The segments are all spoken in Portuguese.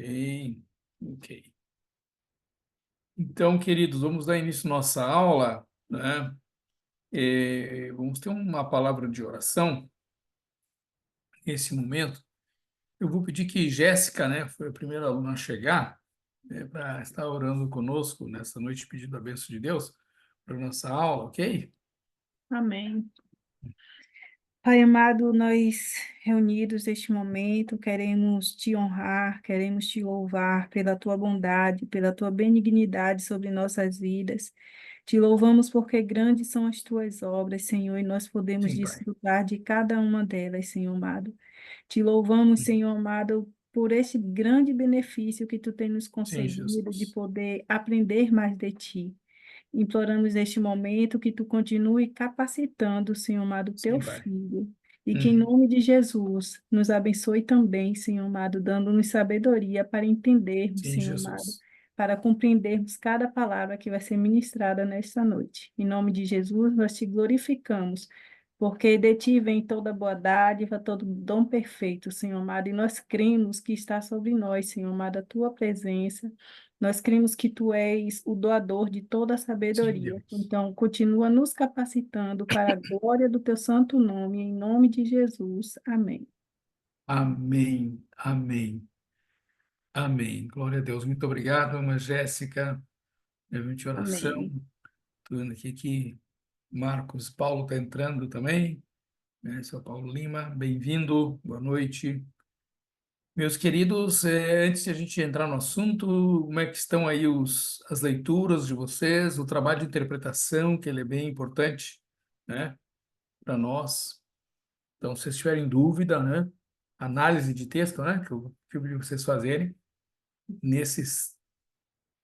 Ok, ok. Então, queridos, vamos dar início à nossa aula, né? Vamos ter uma palavra de oração nesse momento. Eu vou pedir que Jéssica, né, foi a primeira aluna a chegar, para estar orando conosco nessa noite, pedindo a bênção de Deus para a nossa aula, ok? Amém. Pai amado, nós reunidos neste momento queremos te honrar, queremos te louvar pela tua bondade, pela tua benignidade sobre nossas vidas. Te louvamos porque grandes são as tuas obras, Senhor, e nós podemos Sim, Pai. desfrutar de cada uma delas, Senhor amado. Te louvamos, Senhor amado, por este grande benefício que tu tens nos Sim, concedido de Jesus. poder aprender mais de ti. Imploramos neste momento que tu continue capacitando, Senhor amado, teu Sim, Pai. filho, e que em Uhum. nome de Jesus nos abençoe também, Senhor amado, dando-nos sabedoria para entendermos, Sim, Senhor amado, Jesus. para compreendermos cada palavra que vai ser ministrada nesta noite. Em nome de Jesus, nós te glorificamos, porque de ti vem toda boa dádiva, todo dom perfeito, Senhor amado, e nós cremos que está sobre nós, Senhor amado, a tua presença. Nós cremos que tu és o doador de toda a Sim, sabedoria. Deus. Então, continua nos capacitando para a glória do teu santo nome, em nome de Jesus. Amém. Amém, amém, amém. Glória a Deus. Muito obrigado, irmã Jéssica. De oração. Amém. Estou vendo aqui que Marcos Paulo está entrando também, né? Seu Paulo Lima, bem-vindo, boa noite. Meus queridos, antes de a gente entrar no assunto, como é que estão aí as leituras de vocês, o trabalho de interpretação, que ele é bem importante, né, para nós. Então, se vocês tiverem dúvida, né, análise de texto, né, que eu pedi para vocês fazerem, nesses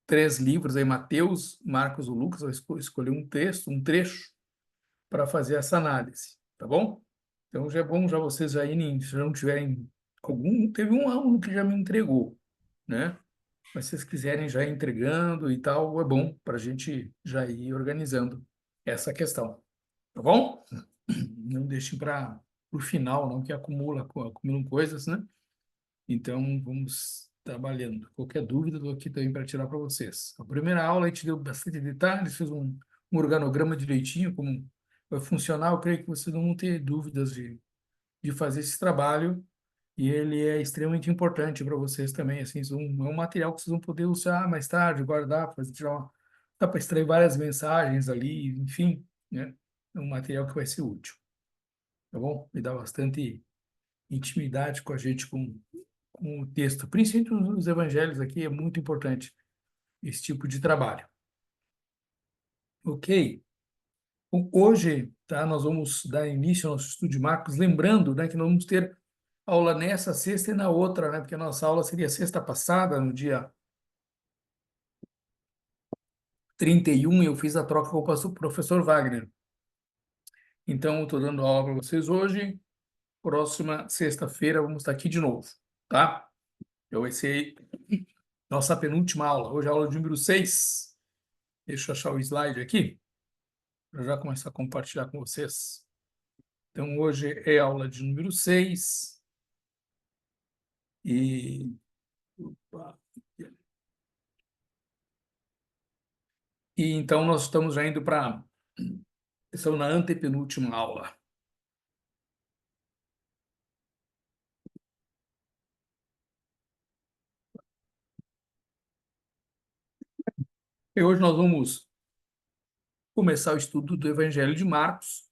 três livros aí, Mateus, Marcos e Lucas, eu escolhi um texto, um trecho, para fazer essa análise, tá bom? Então já é bom já vocês já irem, se já não tiverem algum, teve um aluno que já me entregou, né? Mas se vocês quiserem já ir entregando e tal, é bom para a gente já ir organizando essa questão, tá bom? Não deixem para o final, não, que acumulam coisas, né? Então vamos trabalhando. Qualquer dúvida, estou aqui também para tirar para vocês. A primeira aula a gente deu bastante detalhes, fez um organograma direitinho, como vai funcionar. Eu creio que vocês não vão ter dúvidas de fazer esse trabalho, e ele é extremamente importante para vocês também. Assim, é um material que vocês vão poder usar mais tarde, guardar, fazer, dá para extrair várias mensagens ali, enfim, né? É um material que vai ser útil, tá bom? Me dá bastante intimidade com a gente, com o texto, principalmente nos evangelhos aqui, é muito importante esse tipo de trabalho. Ok? Hoje, tá, nós vamos dar início ao nosso estudo de Marcos, lembrando, né, que nós vamos ter aula nessa sexta e na outra, né, porque a nossa aula seria sexta passada, no dia 31, eu fiz a troca com o professor Wagner. Então, eu estou dando aula para vocês hoje, próxima sexta-feira vamos estar aqui de novo, tá? Então, vai ser nossa penúltima aula, hoje é a aula de número 6. Deixa eu achar o slide aqui, para já começar a compartilhar com vocês. Então, hoje é a aula de número 6 e... opa, e então nós estamos já indo para... Estamos na antepenúltima aula. E hoje nós vamos começar o estudo do Evangelho de Marcos.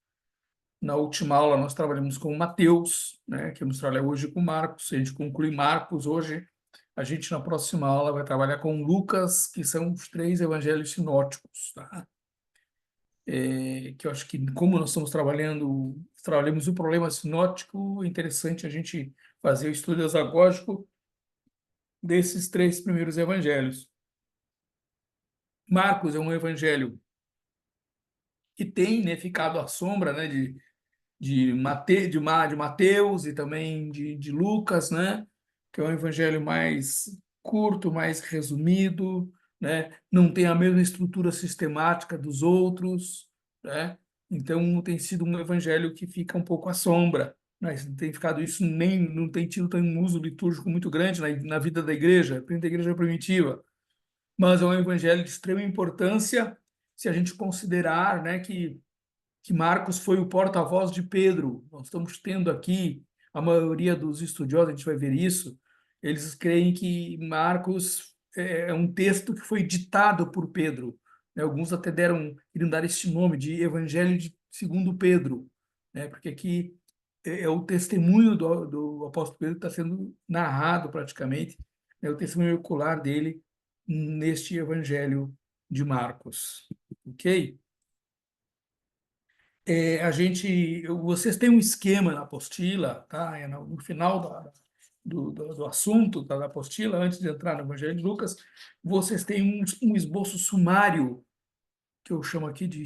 Na última aula nós trabalhamos com Mateus, né? Que vamos trabalhar hoje com Marcos. Se a gente conclui Marcos hoje, a gente na próxima aula vai trabalhar com Lucas, que são os três evangelhos sinóticos, tá? Que eu acho que, como nós estamos trabalhamos o problema sinótico, é interessante a gente fazer o estudo exagógico desses três primeiros evangelhos. Marcos é um evangelho que tem, né, ficado à sombra, né, de Mateus e também de Lucas, né, que é um evangelho mais curto, mais resumido, né, não tem a mesma estrutura sistemática dos outros, né, então tem sido um evangelho que fica um pouco à sombra, mas não tem ficado isso, nem não tem tido um uso litúrgico muito grande na vida da igreja, da igreja primitiva, mas é um evangelho de extrema importância se a gente considerar, né, que Marcos foi o porta-voz de Pedro. Nós estamos tendo aqui, a maioria dos estudiosos, a gente vai ver isso, eles creem que Marcos é um texto que foi ditado por Pedro. Né? Alguns até queriam dar este nome de Evangelho segundo Pedro, né? Porque aqui é o testemunho do apóstolo Pedro que está sendo narrado praticamente, é o testemunho ocular dele neste Evangelho de Marcos. Ok? Vocês têm um esquema na apostila, tá? No final do assunto da apostila, antes de entrar no Evangelho de Lucas, vocês têm um esboço sumário, que eu chamo aqui de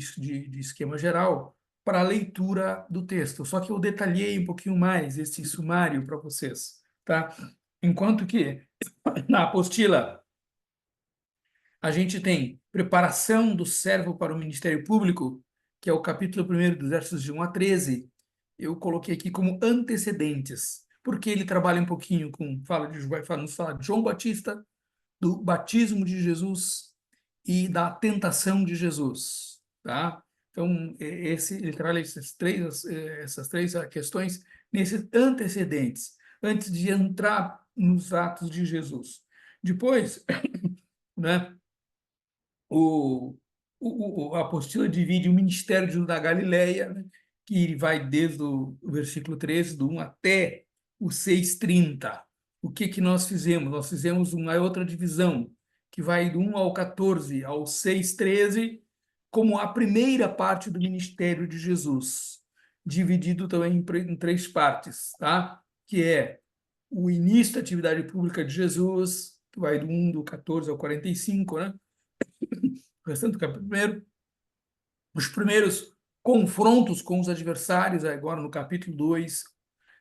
esquema geral, para a leitura do texto. Só que eu detalhei um pouquinho mais esse sumário para vocês, tá? Enquanto que na apostila a gente tem preparação do servo para o ministério público, que é o capítulo 1, dos versos de 1 a 13. Eu coloquei aqui como antecedentes, porque ele trabalha um pouquinho nos fala de João Batista, do batismo de Jesus e da tentação de Jesus, tá? Então, ele trabalha essas três questões nesses antecedentes, antes de entrar nos atos de Jesus. Depois, né, o, a apostila divide o ministério de Jesus da Galileia, né, que vai desde o versículo 13, do 1 até o 6:30. O que nós fizemos? Nós fizemos uma outra divisão, que vai do 1 ao 14, ao 6:13, como a primeira parte do ministério de Jesus, dividido também em três partes, tá? Que é o início da atividade pública de Jesus, que vai do 14 ao 45, né? O restante do capítulo primeiro, os primeiros confrontos com os adversários, agora no capítulo 2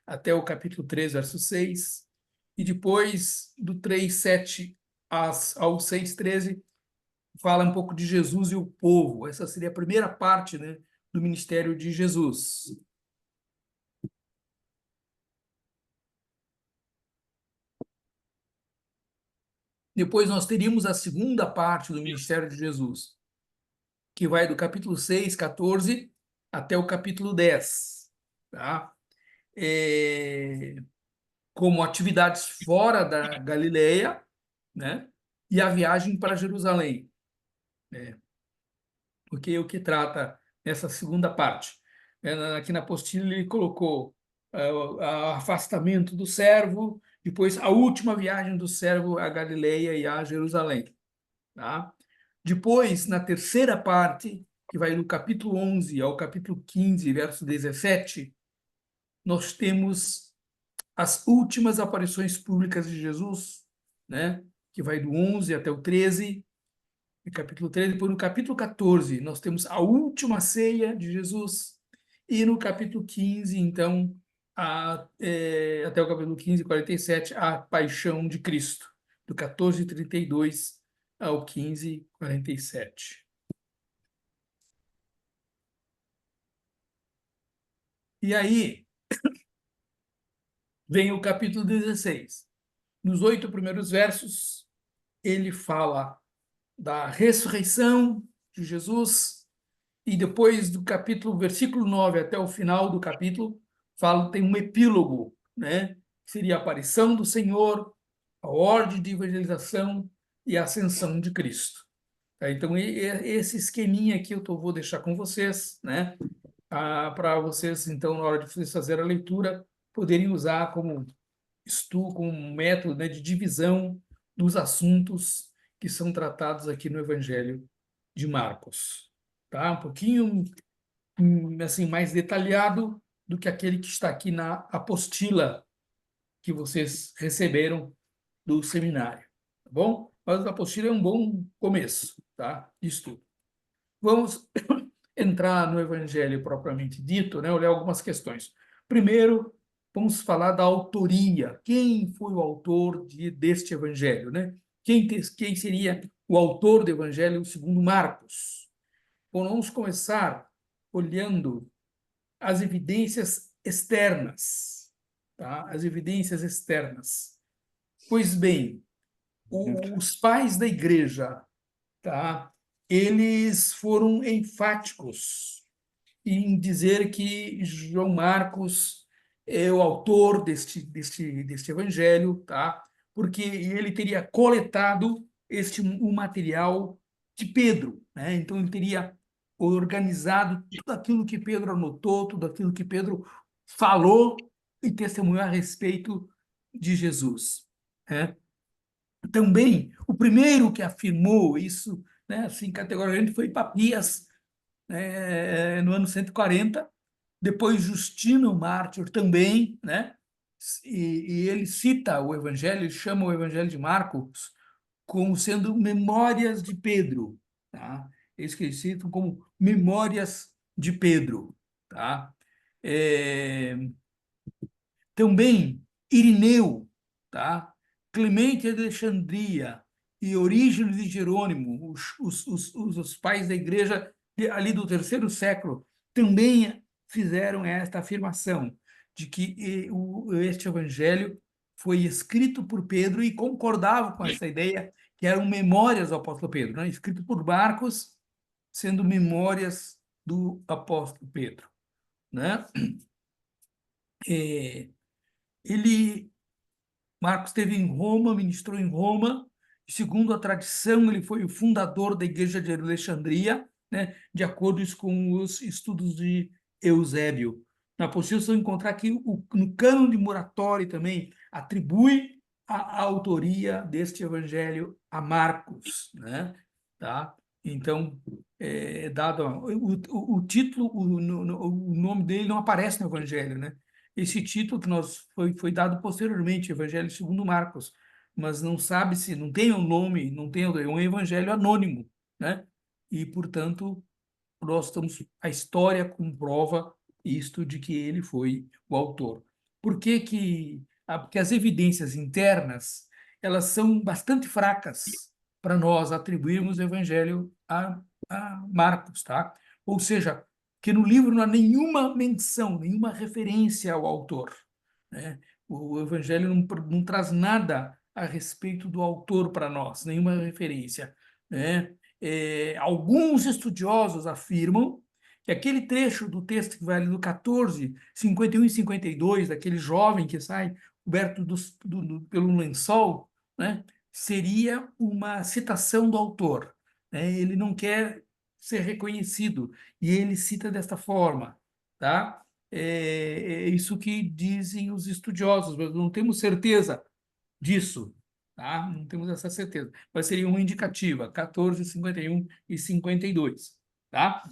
até o capítulo 3, verso 6, e depois do 3:7 ao 6:13, fala um pouco de Jesus e o povo. Essa seria a primeira parte, né, do ministério de Jesus. Depois nós teríamos a segunda parte do ministério de Jesus, que vai do capítulo 6, 14, até o capítulo 10. Tá? Como atividades fora da Galileia, né? E a viagem para Jerusalém, né? Porque é o que trata nessa segunda parte. Aqui na apostila ele colocou o afastamento do servo, depois a última viagem do servo à Galileia e a Jerusalém, tá? Depois, na terceira parte, que vai do capítulo 11 ao capítulo 15, verso 17, nós temos as últimas aparições públicas de Jesus, né? Que vai do 11 até o 13, no capítulo 13. Depois, no capítulo 14, nós temos a última ceia de Jesus, e no capítulo 15, então, até o capítulo 15, 47, a paixão de Cristo, do 14:32 ao 15:47. E aí vem o capítulo 16. Nos 8 primeiros versos, ele fala da ressurreição de Jesus, e depois do capítulo, versículo 9 até o final do capítulo, tem um epílogo, né? Que seria a aparição do Senhor, a ordem de evangelização e a ascensão de Cristo. Tá? Então, esse esqueminha aqui vou deixar com vocês, né? Para vocês, então, na hora de vocês fazer a leitura, poderem usar como um método, né, de divisão dos assuntos que são tratados aqui no Evangelho de Marcos. Tá? Um pouquinho assim, mais detalhado do que aquele que está aqui na apostila que vocês receberam do seminário. Tá bom? Mas a apostila é um bom começo, tá? De estudo. Vamos entrar no Evangelho propriamente dito, né? Olhar algumas questões. Primeiro, vamos falar da autoria. Quem foi o autor deste Evangelho, né? Quem seria o autor do Evangelho segundo Marcos? Bom, vamos começar olhando as evidências externas, tá? As evidências externas. Pois bem, os pais da igreja, tá? Eles foram enfáticos em dizer que João Marcos é o autor deste evangelho, tá? Porque ele teria coletado o material de Pedro, né? Então ele teria organizado tudo aquilo que Pedro anotou, tudo aquilo que Pedro falou e testemunhou a respeito de Jesus, né? Também o primeiro que afirmou isso, né, assim categoricamente foi Papias, no ano 140. Depois Justino Mártir também, né? E ele cita o Evangelho, ele chama o Evangelho de Marcos como sendo memórias de Pedro, tá? Eles que eles citam como memórias de Pedro, tá? É, também Irineu, tá? Clemente de Alexandria e Orígenes de Jerônimo, os pais da igreja ali do terceiro século, também fizeram esta afirmação de que este evangelho foi escrito por Pedro e concordava com essa ideia que eram memórias do apóstolo Pedro, né? Escrito por Marcos, sendo memórias do apóstolo Pedro, né? É, ele Marcos esteve em Roma, ministrou em Roma. Segundo a tradição, ele foi o fundador da Igreja de Alexandria, né, de acordo com os estudos de Eusébio. É possível encontrar que no cânon de Muratori também atribui a autoria deste evangelho a Marcos, né? Tá? Então, dado o título, o nome dele não aparece no evangelho, né? Esse título que foi dado posteriormente, Evangelho segundo Marcos, mas não sabe se não tem um nome, não tem, é um evangelho anônimo, né? E, portanto, nós estamos, a história comprova isto de que ele foi o autor. Por que que porque as evidências internas, elas são bastante fracas para nós atribuirmos o evangelho a Marcos, tá? Ou seja, que no livro não há nenhuma menção, nenhuma referência ao autor, né? O evangelho não traz nada a respeito do autor para nós, nenhuma referência, né? Alguns estudiosos afirmam que aquele trecho do texto que vai ali do 14, 51 e 52, daquele jovem que sai coberto pelo lençol, né, seria uma citação do autor, né? Ele não quer ser reconhecido e ele cita desta forma, tá? É isso que dizem os estudiosos, mas não temos certeza disso, tá? Não temos essa certeza, mas seria uma indicativa, 14, 51 e 52, tá?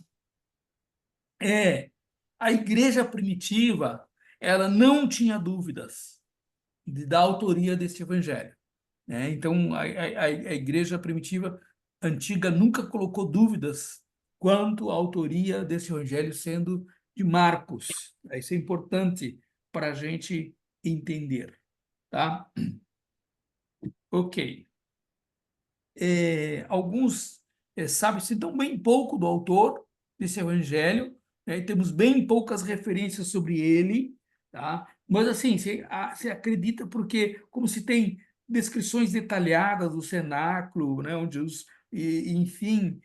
A igreja primitiva, ela não tinha dúvidas da autoria deste evangelho, né? Então, a igreja primitiva antiga nunca colocou dúvidas quanto à autoria desse evangelho sendo de Marcos. Isso é importante para a gente entender, tá? Ok. Alguns sabe-se tão bem pouco do autor desse evangelho, né? E temos bem poucas referências sobre ele, tá? Mas assim, se acredita porque, como se tem descrições detalhadas do cenáculo, né? Onde enfim,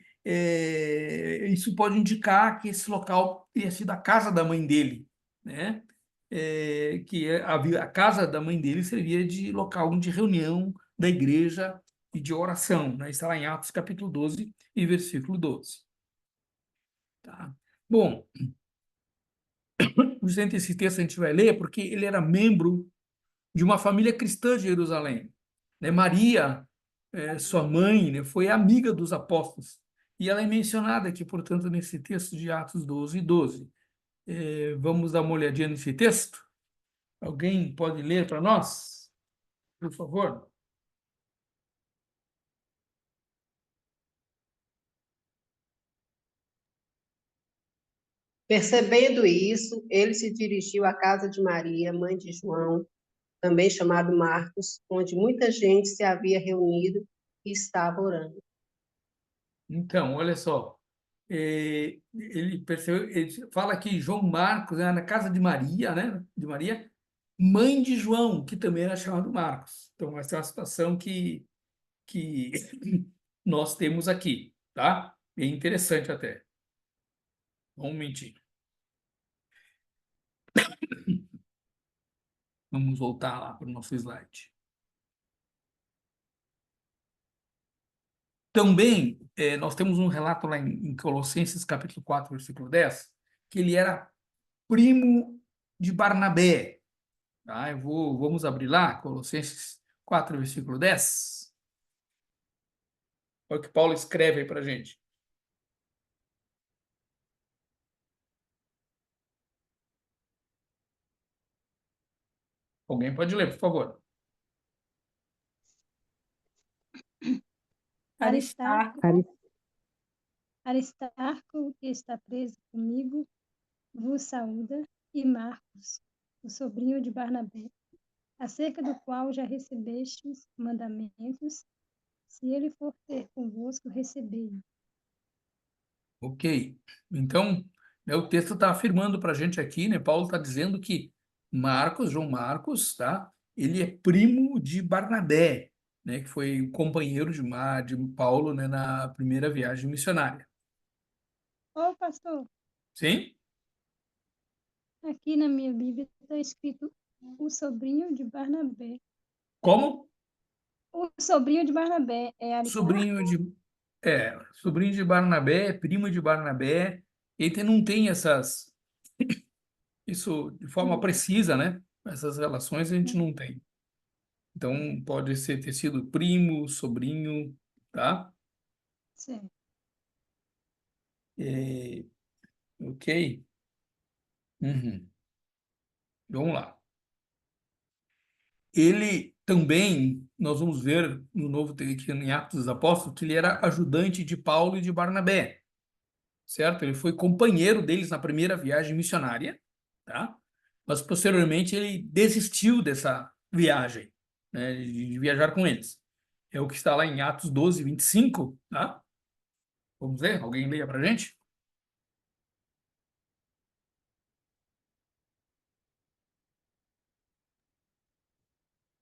isso pode indicar que esse local tenha sido a casa da mãe dele, né? A casa da mãe dele servia de local de reunião da igreja e de oração, né? Está lá em Atos capítulo 12 e versículo 12. Tá? Bom, justamente esse texto a gente vai ler porque ele era membro de uma família cristã de Jerusalém, né? Maria, sua mãe, né, foi amiga dos apóstolos, e ela é mencionada aqui, portanto, nesse texto de Atos 12 e 12. Vamos dar uma olhadinha nesse texto? Alguém pode ler para nós, por favor? Percebendo isso, ele se dirigiu à casa de Maria, mãe de João, também chamado Marcos, onde muita gente se havia reunido e estava orando. Então, olha só. ele percebeu, ele fala que João Marcos era na casa de Maria, né? De Maria, mãe de João, que também era chamado Marcos. Então, essa é uma situação que nós temos aqui, tá? Bem interessante até. Um momentinho. Vamos voltar lá para o nosso slide. Também, nós temos um relato lá em Colossenses, capítulo 4, versículo 10, que ele era primo de Barnabé. Tá? Vamos abrir lá, Colossenses 4, versículo 10. Olha o que Paulo escreve aí para a gente. Alguém pode ler, por favor. Aristarco, Aristarco, que está preso comigo, vos saúda, e Marcos, o sobrinho de Barnabé, acerca do qual já recebestes mandamentos, se ele for ter convosco, recebei-o. Ok. Então, né, o texto está afirmando para a gente aqui, né? Paulo está dizendo que Marcos, João Marcos, tá? Ele é primo de Barnabé, né? Que foi o companheiro de Paulo, né? Na primeira viagem missionária. Ô, pastor, Sim? aqui na minha Bíblia está escrito o sobrinho de Barnabé. Como? O sobrinho de Barnabé é Aristarco? Sobrinho de, sobrinho de Barnabé, primo de Barnabé. Ele não tem isso de forma precisa, né? Essas relações a gente não tem. Então, pode ter sido primo, sobrinho, tá? Sim. É, ok? Uhum. Vamos lá. Ele também, nós vamos ver no Novo aqui em Atos dos Apóstolos, que ele era ajudante de Paulo e de Barnabé, certo? Ele foi companheiro deles na primeira viagem missionária, tá? Mas posteriormente ele desistiu dessa viagem, né, de viajar com eles. É o que está lá em Atos 12, 25, tá? Vamos ler? Alguém leia pra gente?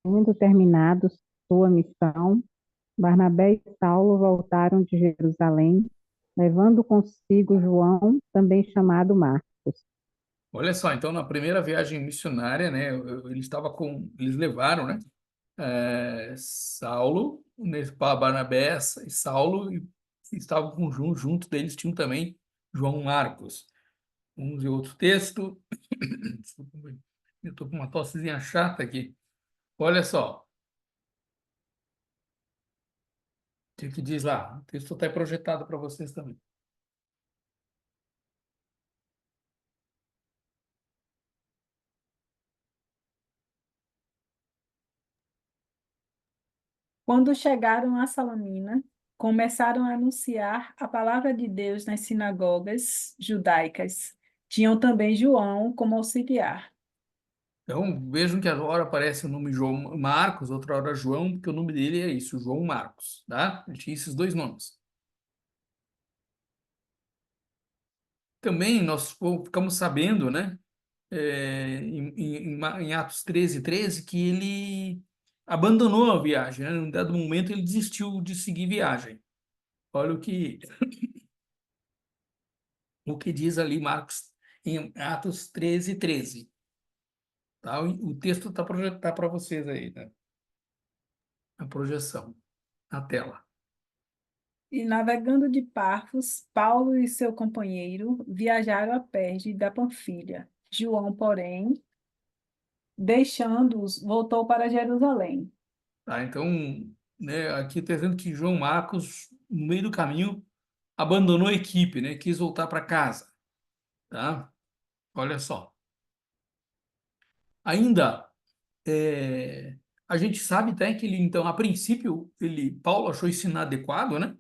Tendo terminado sua missão, Barnabé e Saulo voltaram de Jerusalém, levando consigo João, também chamado Marcos. Olha só, então na primeira viagem missionária, né, eles levaram, né, Saulo, né, Barnabé e Saulo, e estavam junto deles tinham também João Marcos. Vamos ver outro texto. Desculpa, eu estou com uma tossezinha chata aqui. Olha só, o que diz lá? O texto está projetado para vocês também. quando chegaram a Salamina, começaram a anunciar a palavra de Deus nas sinagogas judaicas. Tinham também João como auxiliar. Então, vejam que agora aparece o nome João Marcos, outra hora João, porque o nome dele é isso, João Marcos, tá? Ele tinha esses dois nomes. Também nós ficamos sabendo, né, em Atos 13, 13, que ele abandonou a viagem, né? Num dado momento ele desistiu de seguir viagem. Olha o que diz ali Marcos em Atos 13, 13. Tá? O texto está projetado para vocês aí, né? A projeção na tela. E navegando de Pafos, Paulo e seu companheiro viajaram a Perge da Panfilha. João, porém, deixando-os, voltou para Jerusalém. Tá? Então, né, aqui está dizendo que João Marcos, no meio do caminho, abandonou a equipe, né? Quis voltar para casa. Tá? Olha só. Ainda, a gente sabe até que ele, então, a princípio, Paulo achou isso inadequado, né?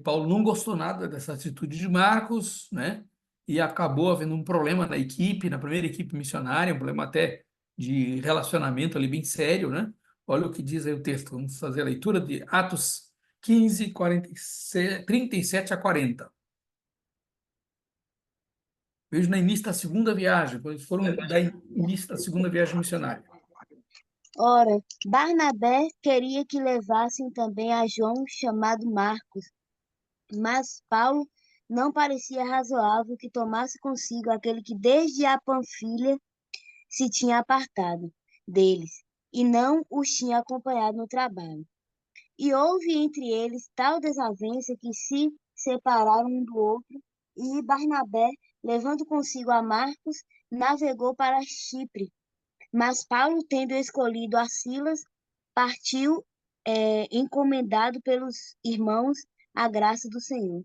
Paulo não gostou nada dessa atitude de Marcos, né? E acabou havendo um problema na equipe, na primeira equipe missionária, um problema até de relacionamento ali bem sério, né? Olha o que diz aí o texto. Vamos fazer a leitura de Atos 15, 37 a 40. Vejo no início da segunda viagem, quando eles foram dar início da segunda viagem missionária. Ora, Barnabé queria que levassem também a João, chamado Marcos, mas Paulo não parecia razoável que tomasse consigo aquele que desde a Panfilha se tinha apartado deles, e não os tinha acompanhado no trabalho. E houve entre eles tal desavença que se separaram um do outro, e Barnabé, levando consigo a Marcos, navegou para Chipre. Mas Paulo, tendo escolhido a Silas, partiu, encomendado pelos irmãos à graça do Senhor.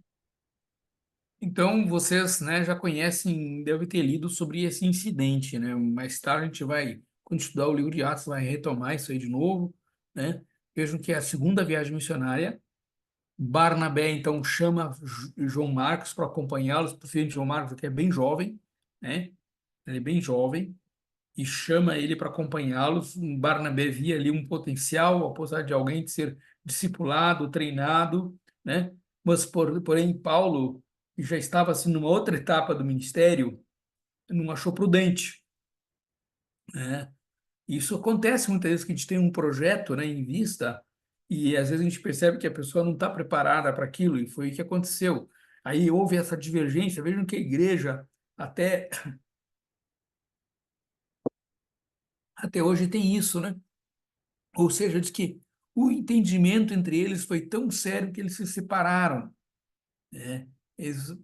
Então, vocês, né, já conhecem, devem ter lido sobre esse incidente, né? Mais tarde a gente vai, quando estudar o livro de Atos, vai retomar isso aí de novo, né? Vejam que é a segunda viagem missionária. Barnabé, então, chama João Marcos para acompanhá-los, possivelmente João Marcos, que é bem jovem, né? Ele é bem jovem, e chama ele para acompanhá-los. Barnabé via ali um potencial, apesar de alguém de ser discipulado, treinado, né? Mas, porém, Paulo que já estava assim numa outra etapa do ministério, não achou prudente, né? Isso acontece muitas vezes que a gente tem um projeto, né, em vista e às vezes a gente percebe que a pessoa não está preparada para aquilo e foi o que aconteceu. Aí houve essa divergência. Vejam que a igreja até hoje tem isso, né? Ou seja, diz que o entendimento entre eles foi tão sério que eles se separaram, né?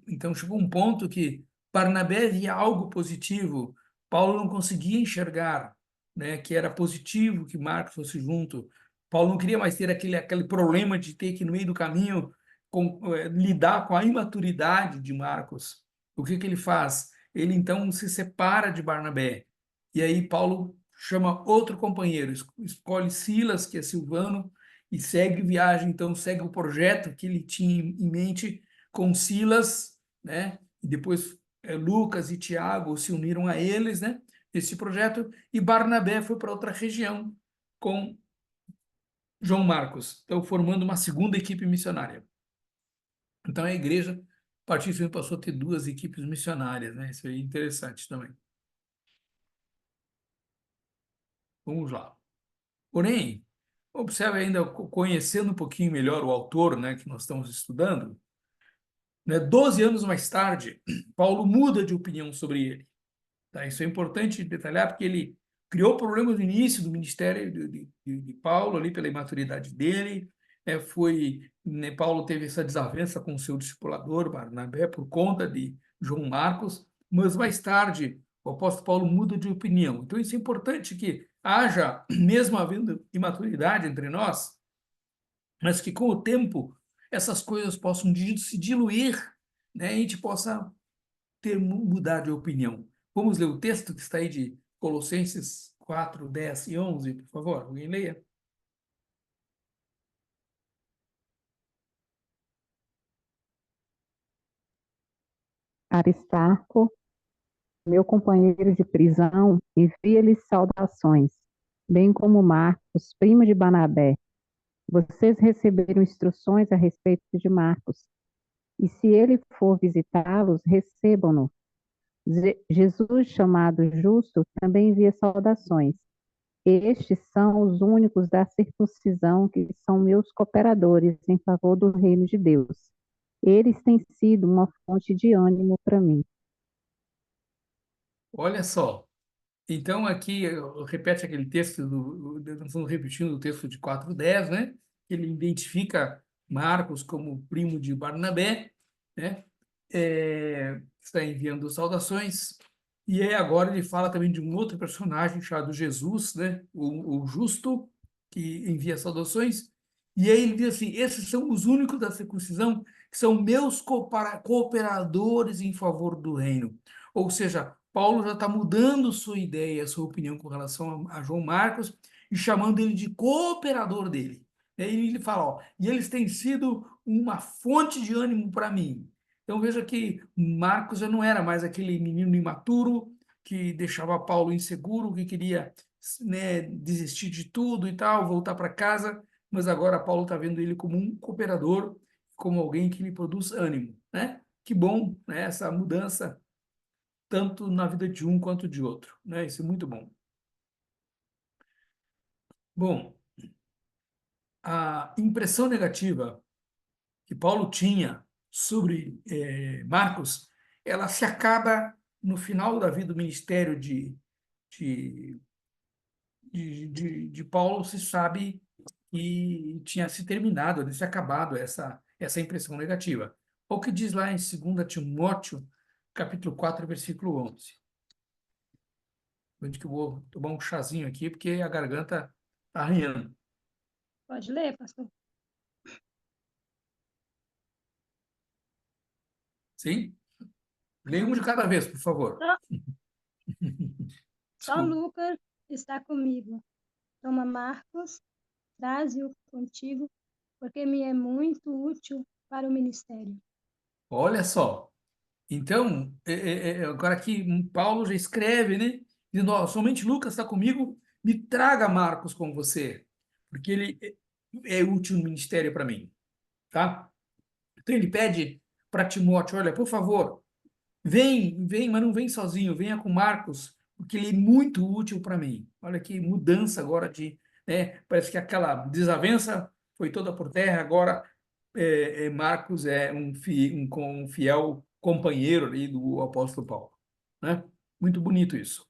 Então chegou um ponto que Barnabé via algo positivo, Paulo não conseguia enxergar, né, que era positivo que Marcos fosse junto. Paulo não queria mais ter aquele problema de ter que, no meio do caminho, lidar com a imaturidade de Marcos. O que ele faz? Ele então se separa de Barnabé. E aí Paulo chama outro companheiro, escolhe Silas, que é Silvano, e segue viagem, então segue o projeto que ele tinha em mente com Silas, né? E depois Lucas e Tiago se uniram a eles, né? Esse projeto, e Barnabé foi para outra região com João Marcos, então formando uma segunda equipe missionária. Então a igreja, a partir disso, passou a ter duas equipes missionárias, né? Isso é interessante também. Vamos lá. Porém, observe ainda, conhecendo um pouquinho melhor o autor, né, que nós estamos estudando, né, 12 anos mais tarde, Paulo muda de opinião sobre ele. Tá? Isso é importante detalhar, porque ele criou problemas no início do ministério de Paulo, ali pela imaturidade dele. Né, Paulo teve essa desavença com o seu discipulador, Barnabé, por conta de João Marcos, mas mais tarde o apóstolo Paulo muda de opinião. Então, isso é importante que haja, mesmo havendo imaturidade entre nós, mas que com o tempo essas coisas possam se diluir, né, e a gente possa mudar de opinião. Vamos ler o texto que está aí de Colossenses 4, 10 e 11, por favor. Alguém leia? Aristarco, meu companheiro de prisão, envia-lhes saudações, bem como Marcos, primo de Barnabé. Vocês receberam instruções a respeito de Marcos, e se ele for visitá-los, recebam-no. Jesus, chamado Justo, também envia saudações. Estes são os únicos da circuncisão que são meus cooperadores em favor do reino de Deus. Eles têm sido uma fonte de ânimo para mim. Olha só. Então, aqui, repete aquele texto, nós estamos repetindo o texto de 4:10, né? Ele identifica Marcos como primo de Barnabé, né? Está enviando saudações. E aí agora ele fala também de um outro personagem chamado Jesus, né? O Justo, que envia saudações. E aí ele diz assim: esses são os únicos da circuncisão que são meus cooperadores em favor do reino. Ou seja, Paulo já está mudando sua ideia, sua opinião com relação a João Marcos e chamando ele de cooperador dele. E aí ele fala, ó, e eles têm sido uma fonte de ânimo para mim. Então veja que Marcos já não era mais aquele menino imaturo que deixava Paulo inseguro, que queria, né, desistir de tudo e tal, voltar para casa, mas agora Paulo está vendo ele como um cooperador, como alguém que lhe produz ânimo, né? Que bom, né, essa mudança tanto na vida de um quanto de outro, né? Isso é muito bom. Bom, a impressão negativa que Paulo tinha sobre Marcos, ela se acaba no final da vida do ministério de, de Paulo. Se sabe que tinha se terminado, tinha se acabado essa impressão negativa. O que diz lá em 2 Timóteo, capítulo 4, versículo 11. Onde que eu vou tomar um chazinho aqui, porque a garganta está arranhando. Pode ler, pastor? Sim? Leia um de cada vez, por favor. Só, só Desculpa. Lucas está comigo. Toma Marcos, traze-o contigo, porque me é muito útil para o ministério. Olha só. Então, agora aqui Paulo já escreve, né? Dizendo, ó, somente Lucas está comigo, me traga Marcos com você, porque ele é útil no ministério para mim, tá? Então ele pede para Timóteo, olha, por favor, vem, mas não vem sozinho, venha com Marcos, porque ele é muito útil para mim. Olha que mudança agora né? Parece que aquela desavença foi toda por terra, agora Marcos é um fiel companheiro ali do apóstolo Paulo, né? Muito bonito isso.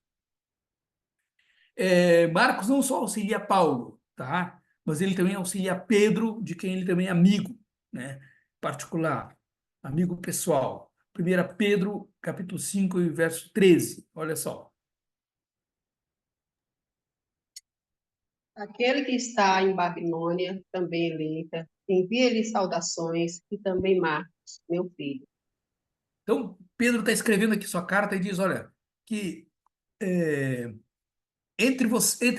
Marcos não só auxilia Paulo, tá? Mas ele também auxilia Pedro, de quem ele também é amigo, né? Particular, amigo pessoal. 1 Pedro, capítulo 5, verso 13. Olha só. Aquele que está em Babilônia, também eleita, envia-lhe saudações, e também Marcos, meu filho. Então, Pedro está escrevendo aqui sua carta e diz, olha, que entre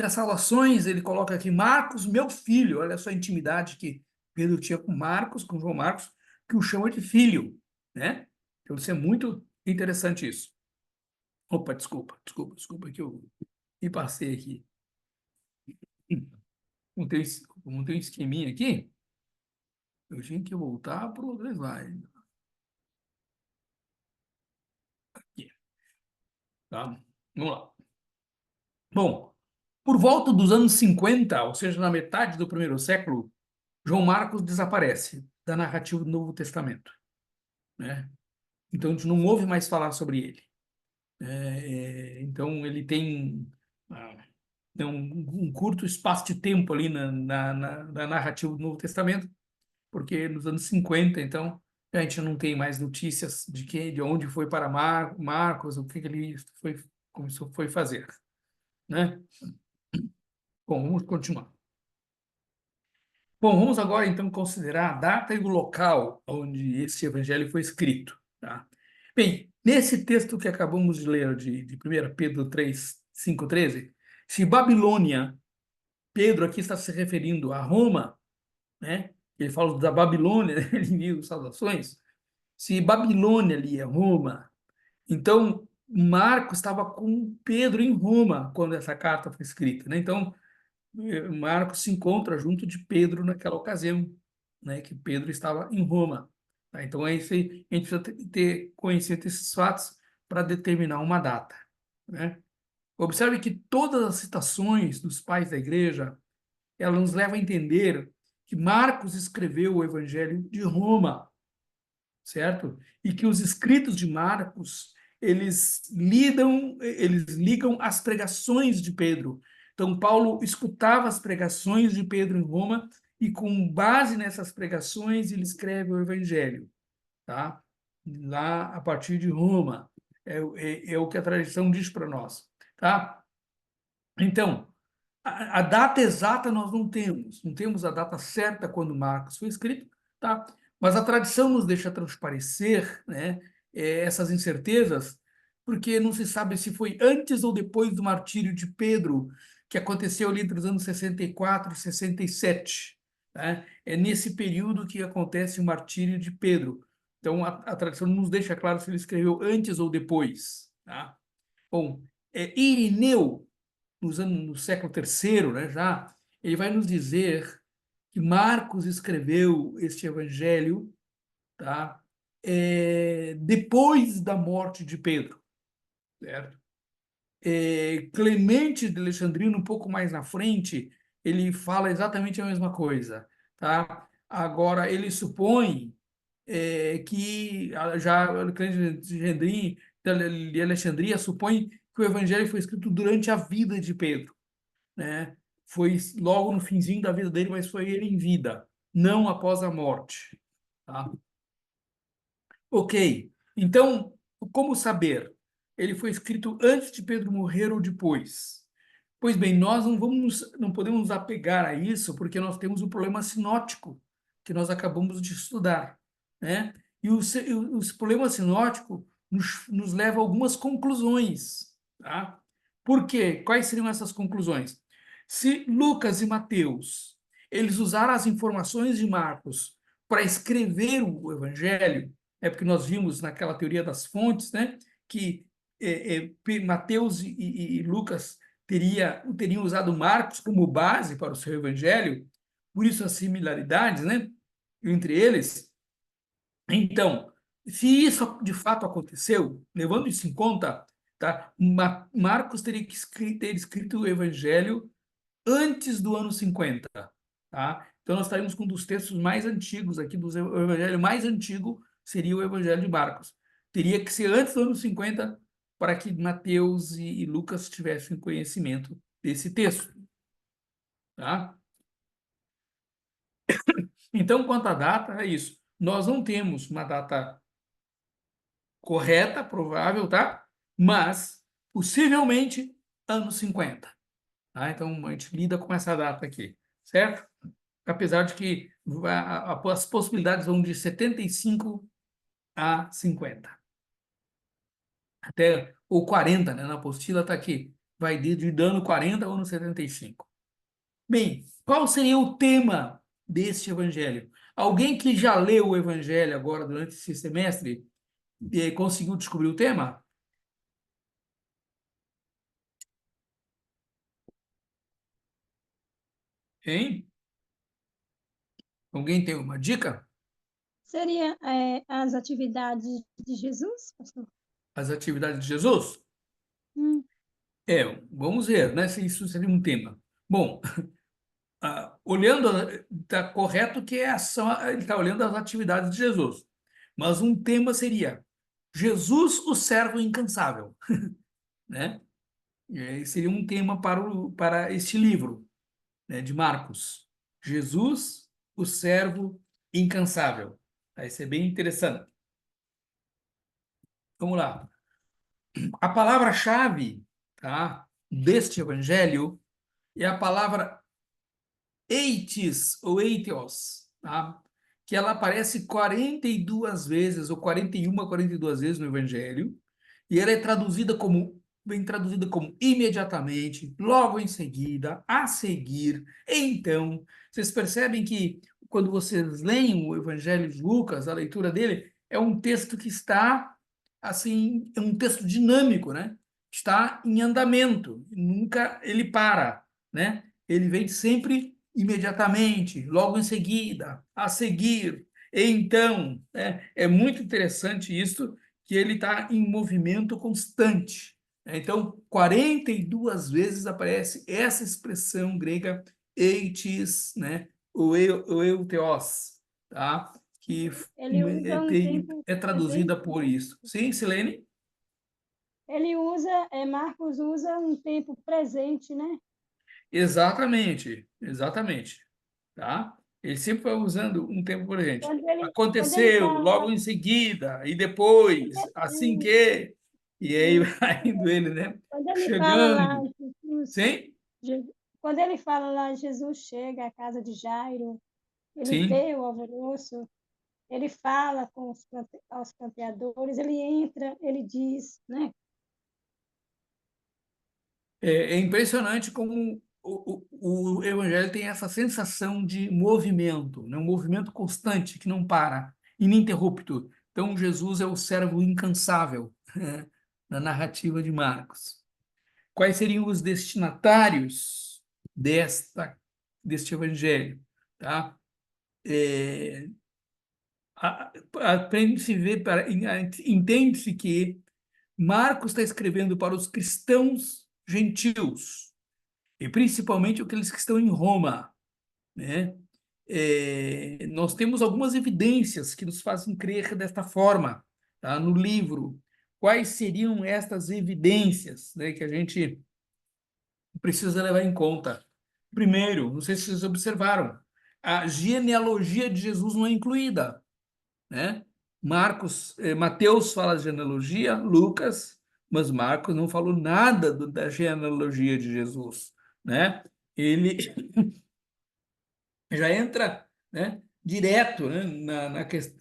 as saudações, ele coloca aqui Marcos, meu filho. Olha só a intimidade que Pedro tinha com Marcos, com João Marcos, que o chama de filho, né? Então, isso é muito interessante isso. Opa, desculpa que eu me passei aqui. Montei um esqueminha aqui. Eu tinha que voltar para o outro slide. Aqui, tá? Vamos lá. Bom, por volta dos anos 50, ou seja, na metade do primeiro século, João Marcos desaparece da narrativa do Novo Testamento, né? Então, a gente não ouve mais falar sobre ele. Então, ele tem um curto espaço de tempo ali na narrativa do Novo Testamento, porque nos anos 50, então, a gente não tem mais notícias de onde foi para Marcos, o que ele foi fazer, né? Bom, vamos continuar. Bom, vamos agora então considerar a data e o local onde esse evangelho foi escrito, tá? Bem, nesse texto que acabamos de ler de 1 Pedro 3, 5, 13, se Babilônia, Pedro aqui está se referindo a Roma, né? Ele fala da Babilônia, né? Ele envia saudações. Se Babilônia ali é Roma, então Marcos estava com Pedro em Roma quando essa carta foi escrita, né? Então, Marcos se encontra junto de Pedro naquela ocasião, né, que Pedro estava em Roma. Tá? Então, a gente precisa ter conhecimento desses fatos para determinar uma data, né? Observe que todas as citações dos pais da igreja, elas nos levam a entender que Marcos escreveu o Evangelho de Roma, certo? E que os escritos de Marcos, eles ligam as pregações de Pedro. Então, Paulo escutava as pregações de Pedro em Roma e, com base nessas pregações, ele escreve o Evangelho, tá? Lá a partir de Roma. É o que a tradição diz para nós, tá? Então, a data exata nós não temos a data certa quando Marcos foi escrito, tá? Mas a tradição nos deixa transparecer, né, essas incertezas, porque não se sabe se foi antes ou depois do martírio de Pedro, que aconteceu ali entre os anos 64 e 67. Né? É nesse período que acontece o martírio de Pedro. Então, a tradição não nos deixa claro se ele escreveu antes ou depois. Tá? Bom, Irineu, no século III, né, já, ele vai nos dizer que Marcos escreveu este evangelho, tá, depois da morte de Pedro. certo? Clemente de Alexandrino, um pouco mais na frente, ele fala exatamente a mesma coisa, tá? Agora, ele supõe que já Clemente de Alexandria supõe que o evangelho foi escrito durante a vida de Pedro, né? Foi logo no finzinho da vida dele, mas foi ele em vida, não após a morte, tá? Ok, então, como saber? Ele foi escrito antes de Pedro morrer ou depois? Pois bem, nós não podemos nos apegar a isso, porque nós temos o problema sinótico, que nós acabamos de estudar, né? E o problema sinótico nos leva a algumas conclusões, tá? Por quê? Quais seriam essas conclusões? Se Lucas e Mateus, eles usaram as informações de Marcos para escrever o Evangelho, é porque nós vimos naquela teoria das fontes, né, que Mateus e Lucas teriam usado Marcos como base para o seu evangelho, por isso as similaridades, né, entre eles. Então, se isso de fato aconteceu, levando isso em conta, tá, Marcos teria que ter escrito o evangelho antes do ano 50, tá? Então nós estaríamos com um dos textos mais antigos aqui, o evangelho mais antigo seria o evangelho de Marcos. Teria que ser antes do ano 50 para que Mateus e Lucas tivessem conhecimento desse texto, tá? Então, quanto à data, é isso. Nós não temos uma data correta, provável, tá? Mas, possivelmente, anos 50. Tá? Então, a gente lida com essa data aqui, certo? Apesar de que as possibilidades vão de 75 a 50. Até ou 40, né? Na apostila está aqui. Vai de ano 40 ao ano 75. Bem, qual seria o tema deste evangelho? Alguém que já leu o evangelho agora durante esse semestre conseguiu descobrir o tema? Hein? Alguém tem uma dica? Seria as atividades de Jesus, pastor? As atividades de Jesus? Hum, Vamos ver, né, se isso seria um tema. Bom, olhando, está correto que ele está olhando as atividades de Jesus, mas um tema seria Jesus, o servo incansável, né? E aí seria um tema para este livro, né, de Marcos. Jesus, o servo incansável. Vai ser bem interessante. Vamos lá. A palavra-chave, tá, deste evangelho é a palavra eitis ou eitios, tá? Que ela aparece 42 vezes, ou 41, 42 vezes no Evangelho, e ela é vem traduzida como imediatamente, logo em seguida, a seguir, então. Vocês percebem que quando vocês leem o Evangelho de Lucas, a leitura dele é um texto que está, assim, é um texto dinâmico, né? Está em andamento, nunca ele para, né? Ele vem sempre imediatamente, logo em seguida, a seguir. Então, é muito interessante isso, que ele está em movimento constante. Então, 42 vezes aparece essa expressão grega eitis, né? O eutheos, tá? Que ele usa um tempo é traduzida presente, por né? isso. Sim, Silene? Ele usa, Marcos usa um tempo presente, né? Exatamente, exatamente, tá? Ele sempre vai usando um tempo presente. Quando ele Aconteceu, fala, logo em seguida, e depois, assim que, e aí vai indo ele, né? quando ele fala lá, Chegando, Jesus, sim? quando ele fala lá, Jesus chega à casa de Jairo, ele Sim. vê o alvoroço, ele fala com os campeadores, ele entra, ele diz, né? É impressionante como o Evangelho tem essa sensação de movimento, né? Um movimento constante, que não para, ininterrupto. Então, Jesus é o servo incansável, né, na narrativa de Marcos. Quais seriam os destinatários deste evangelho, tá? É, Aprende-se ver, entende-se que Marcos está escrevendo para os cristãos gentios, e principalmente aqueles que estão em Roma, né? Nós temos algumas evidências que nos fazem crer desta forma, tá? No livro. Quais seriam estas evidências, né, que a gente precisa levar em conta? Primeiro, não sei se vocês observaram, a genealogia de Jesus não é incluída, né? Mateus fala de genealogia, Lucas, mas Marcos não falou nada da genealogia de Jesus, né? Ele já entra, né, direto, né,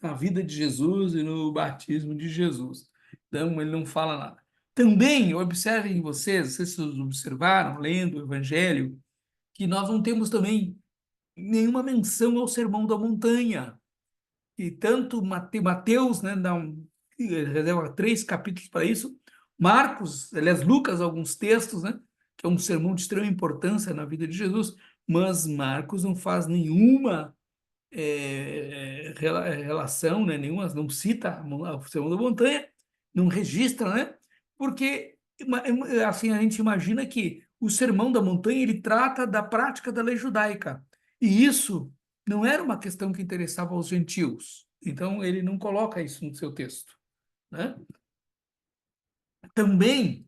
na vida de Jesus e no batismo de Jesus. Então, ele não fala nada. Também, observem vocês, não sei se vocês observaram, lendo o Evangelho, que nós não temos também nenhuma menção ao Sermão da Montanha. E tanto Mateus, né, reserva 3 capítulos para isso, Marcos, aliás, Lucas, alguns textos, né, que é um sermão de extrema importância na vida de Jesus, mas Marcos não faz nenhuma relação, né, nenhuma, não cita o Sermão da Montanha, não registra, né, porque assim a gente imagina que o Sermão da Montanha ele trata da prática da lei judaica, e isso não era uma questão que interessava aos gentios, então ele não coloca isso no seu texto, né? Também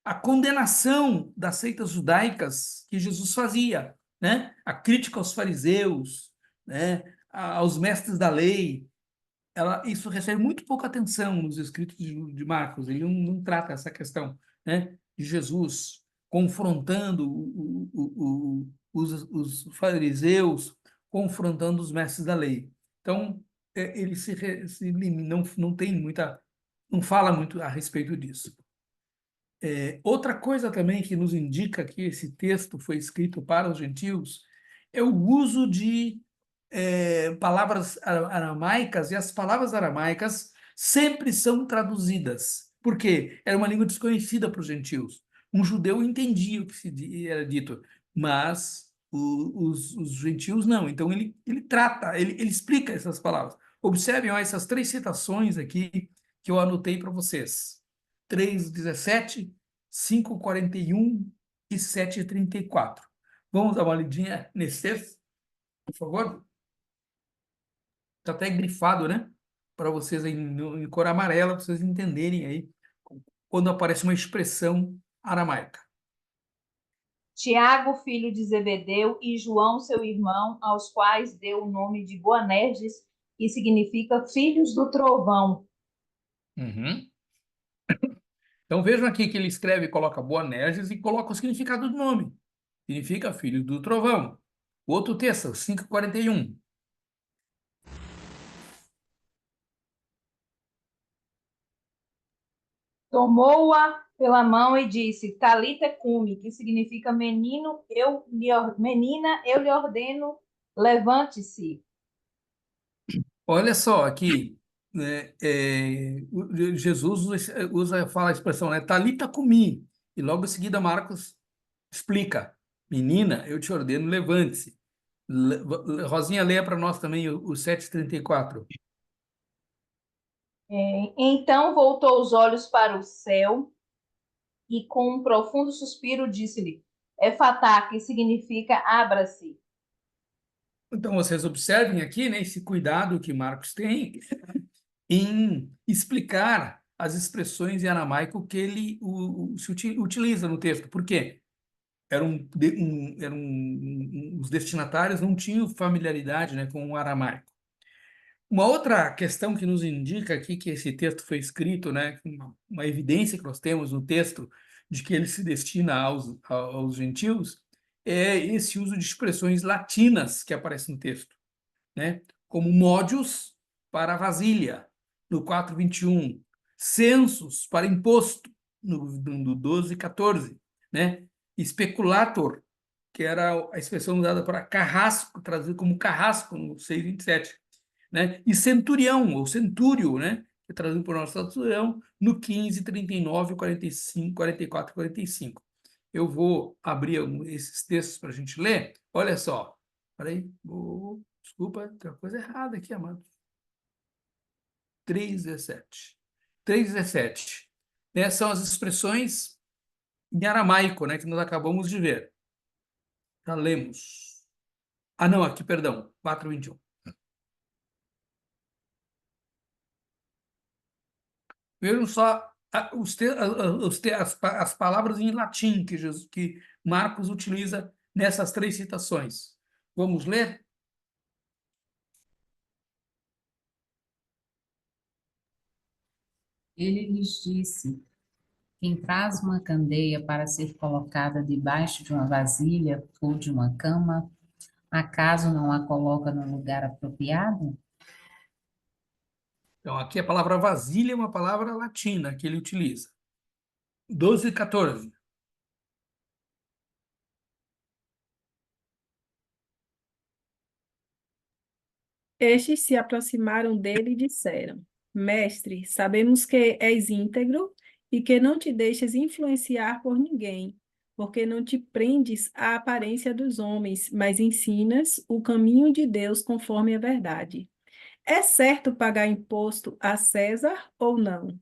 a condenação das seitas judaicas que Jesus fazia, né? A crítica aos fariseus, né? Aos mestres da lei, isso recebe muito pouca atenção nos escritos de Marcos. Ele não trata essa questão, né? De Jesus confrontando os fariseus, confrontando os mestres da lei. Então, ele não tem muita, não fala muito a respeito disso. Outra coisa também que nos indica que esse texto foi escrito para os gentios é o uso de palavras aramaicas, e as palavras aramaicas sempre são traduzidas. Por quê? Era uma língua desconhecida para os gentios. Um judeu entendia o que era dito, mas os gentios não. Então ele trata, ele explica essas palavras. Observem, ó, essas 3 citações aqui que eu anotei para vocês. 3:17, 5:41 e 7:34. Vamos dar uma lidinha nesse texto, por favor? Está até grifado, né? Para vocês em cor amarela, para vocês entenderem aí quando aparece uma expressão aramaica. Tiago, filho de Zebedeu, e João, seu irmão, aos quais deu o nome de Boanerges, que significa filhos do trovão. Uhum. Então vejam aqui que ele escreve, coloca Boanerges e coloca o significado do nome. Significa filho do trovão. O outro texto, 5:41. Tomou-a pela mão e disse, Talita cumi, que significa menina, eu lhe ordeno, levante-se. Olha só aqui, né, Jesus fala a expressão, né, Talita cumi, e logo em seguida Marcos explica, menina, eu te ordeno, levante-se. Rosinha, leia para nós também o 7:34. Então voltou os olhos para o céu e com um profundo suspiro disse-lhe, Efatá, que significa abra-se. Então vocês observem aqui, né, esse cuidado que Marcos tem em explicar as expressões em aramaico que ele utiliza no texto. Por quê? Os destinatários não tinham familiaridade, né, com o aramaico. Uma outra questão que nos indica aqui que esse texto foi escrito, né, uma evidência que nós temos no texto de que ele se destina aos gentios, é esse uso de expressões latinas que aparecem no texto, né, como modius para vasilha, no 4:21, census para imposto, no 12:14, né, speculator, que era a expressão usada para carrasco, traduzido como carrasco, no 6:27, né? E centurião, ou centúrio, né? Que é traduzido por nosso centurião, no 15, 39, 45, 44 e 45. Eu vou abrir esses textos para a gente ler. Olha só. Peraí. Desculpa, tem uma coisa errada aqui, amado. 3:17. 3:17. né, são as expressões em aramaico, né, que nós acabamos de ver. Já lemos. Ah, não, aqui, perdão, 4:21. Vejam só as palavras em latim que Marcos utiliza nessas 3 citações. Vamos ler? Ele lhes disse: quem traz uma candeia para ser colocada debaixo de uma vasilha ou de uma cama, acaso não a coloca no lugar apropriado? Então, aqui a palavra vasilha é uma palavra latina que ele utiliza. 12:14. Estes se aproximaram dele e disseram: Mestre, sabemos que és íntegro e que não te deixas influenciar por ninguém, porque não te prendes à aparência dos homens, mas ensinas o caminho de Deus conforme a verdade. É certo pagar imposto a César ou não?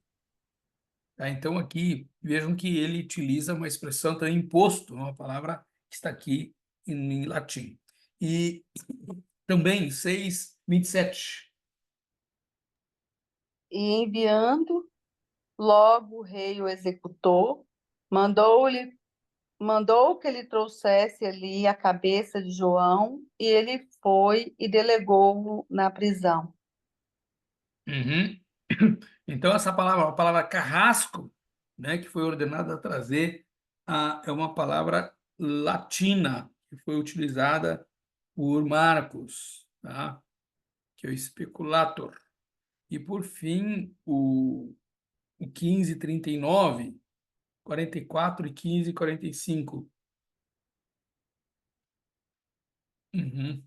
Tá? Então, aqui, vejam que ele utiliza uma expressão também, imposto, uma palavra que está aqui em latim. E também 6:27. E enviando logo o rei o executor, mandou que ele trouxesse ali a cabeça de João, e ele foi e delegou-o na prisão. Uhum. Então, essa palavra, a palavra carrasco, né, que foi ordenada a trazer, é uma palavra latina, que foi utilizada por Marcos, tá? Que é o speculator. E, por fim, o 15:39, 44 e 15:45. Uhum.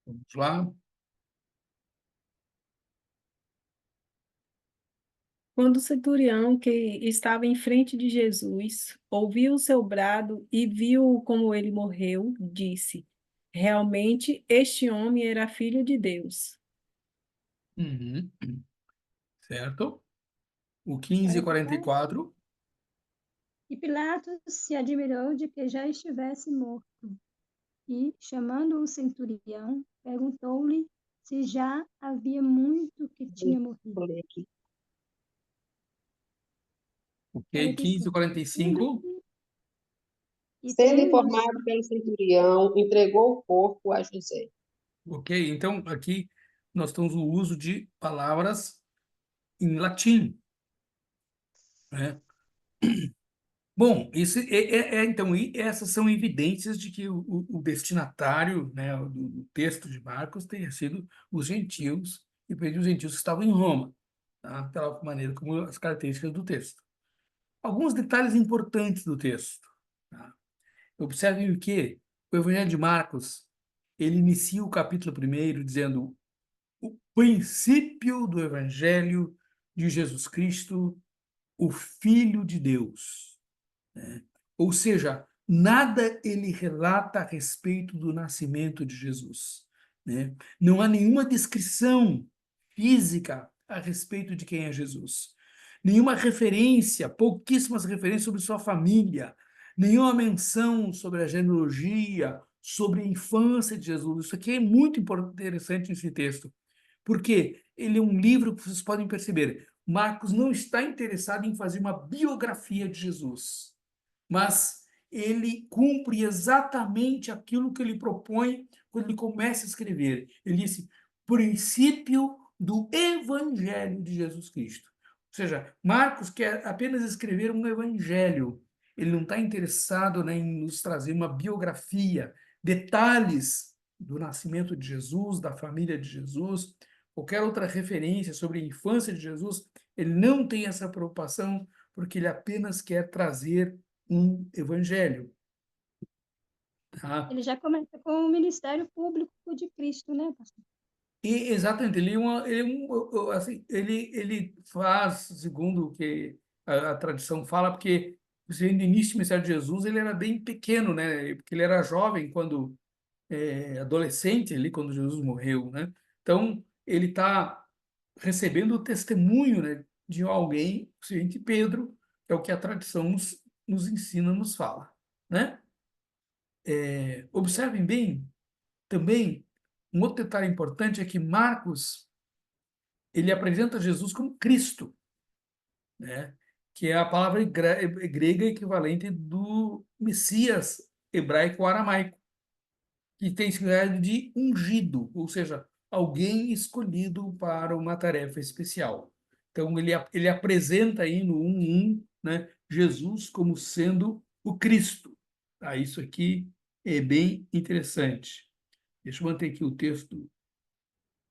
Vamos lá. Quando o centurião que estava em frente de Jesus ouviu o seu brado e viu como ele morreu, disse: Realmente este homem era filho de Deus. Uhum. Certo? O 44. 15:44. E Pilatos se admirou de que já estivesse morto. E, chamando o centurião, perguntou-lhe se já havia muito que tinha morrido. Vou ler aqui. Ok, 45. 15:45. E Sendo tendo informado pelo centurião, entregou o corpo a José. Ok, então aqui nós temos o uso de palavras em latim, né? Bom, então, essas são evidências de que o destinatário, né, do texto de Marcos tenha sido os gentios, e por os gentios que estavam em Roma, tá? Pela maneira como as características do texto. Alguns detalhes importantes do texto, tá? Observem que o Evangelho de Marcos, ele inicia o capítulo 1 dizendo o princípio do Evangelho de Jesus Cristo, o Filho de Deus, né? Ou seja, nada ele relata a respeito do nascimento de Jesus, né? Não há nenhuma descrição física a respeito de quem é Jesus. Nenhuma referência, pouquíssimas referências sobre sua família, nenhuma menção sobre a genealogia, sobre a infância de Jesus. Isso aqui é muito interessante nesse texto, porque ele é um livro que vocês podem perceber. Marcos não está interessado em fazer uma biografia de Jesus, mas ele cumpre exatamente aquilo que ele propõe quando ele começa a escrever. Ele disse, princípio do Evangelho de Jesus Cristo. Ou seja, Marcos quer apenas escrever um evangelho. Ele não está interessado, né, em nos trazer uma biografia, detalhes do nascimento de Jesus, da família de Jesus, qualquer outra referência sobre a infância de Jesus. Ele não tem essa preocupação, porque ele apenas quer trazer um evangelho, tá? ele já começa com o ministério público de Cristo, né, pastor? E exatamente, ele faz segundo o que a tradição fala, porque no início do ministério de Jesus ele era bem pequeno, né? Porque ele era jovem quando adolescente ali quando Jesus morreu, né? Então, ele está recebendo o testemunho, né, de alguém, o seguinte Pedro, que é o que a tradição nos ensina, nos fala, né? Observem bem, também, um outro detalhe importante é que Marcos, ele apresenta Jesus como Cristo, né? Que é a palavra grega equivalente do Messias hebraico-aramaico, que tem significado de ungido, ou seja, alguém escolhido para uma tarefa especial. Então, ele apresenta aí no 1:1, né, Jesus como sendo o Cristo. Tá? Isso aqui é bem interessante. Deixa eu manter aqui o texto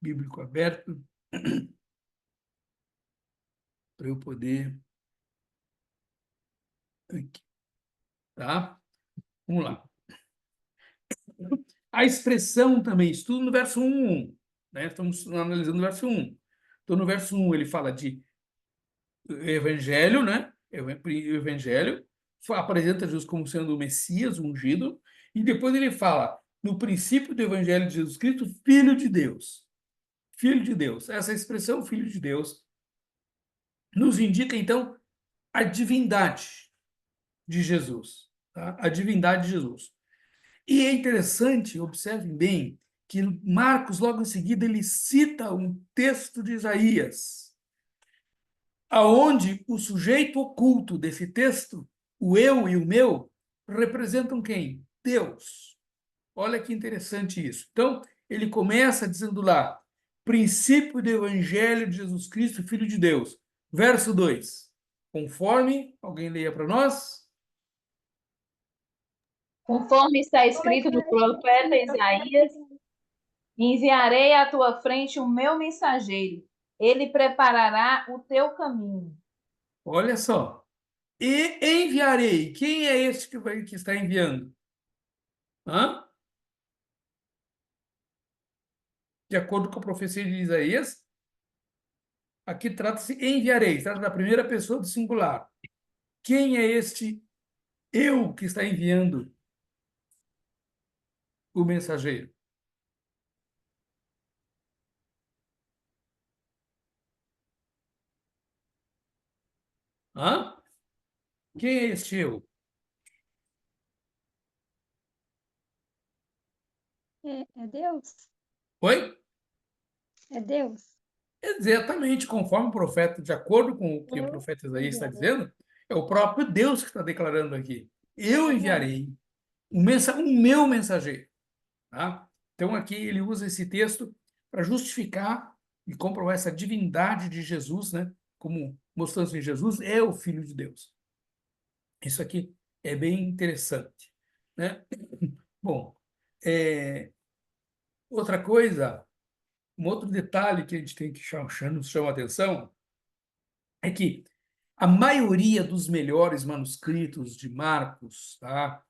bíblico aberto para eu poder... Aqui, tá? Vamos lá. A expressão também, estudo no verso 1:1, né? Estamos analisando o verso 1. Então, no verso 1, ele fala de evangelho, né? O evangelho apresenta Jesus como sendo o Messias, o ungido, e depois ele fala, no princípio do evangelho de Jesus Cristo, Filho de Deus. Filho de Deus. Essa expressão, Filho de Deus, nos indica, então, a divindade de Jesus. Tá? A divindade de Jesus. E é interessante, observem bem, que Marcos, logo em seguida, ele cita um texto de Isaías, aonde o sujeito oculto desse texto, o eu e o meu, representam quem? Deus. Olha que interessante isso. Então, ele começa dizendo lá, princípio do Evangelho de Jesus Cristo, Filho de Deus. Verso 2. Conforme, alguém leia para nós? Conforme está escrito no profeta Isaías, enviarei à tua frente o meu mensageiro. Ele preparará o teu caminho. Olha só. E enviarei. Quem é este que está enviando? Hã? De acordo com a profecia de Isaías, aqui trata-se enviarei, trata da primeira pessoa do singular. Quem é este eu que está enviando o mensageiro? Hã? Quem é este eu? É Deus? Oi? É Deus? Exatamente, conforme o profeta, de acordo com o que o Eu profeta Isaías está enviarei. dizendo, é o próprio Deus que está declarando aqui. Eu Tá bom. enviarei o meu mensageiro. Tá? Então, aqui ele usa esse texto para justificar e comprovar essa divindade de Jesus, né? Como mostrando que Jesus é o Filho de Deus. Isso aqui é bem interessante, né? Bom, outra coisa, um outro detalhe que a gente tem que nos chama a atenção é que a maioria dos melhores manuscritos de Marcos, tá?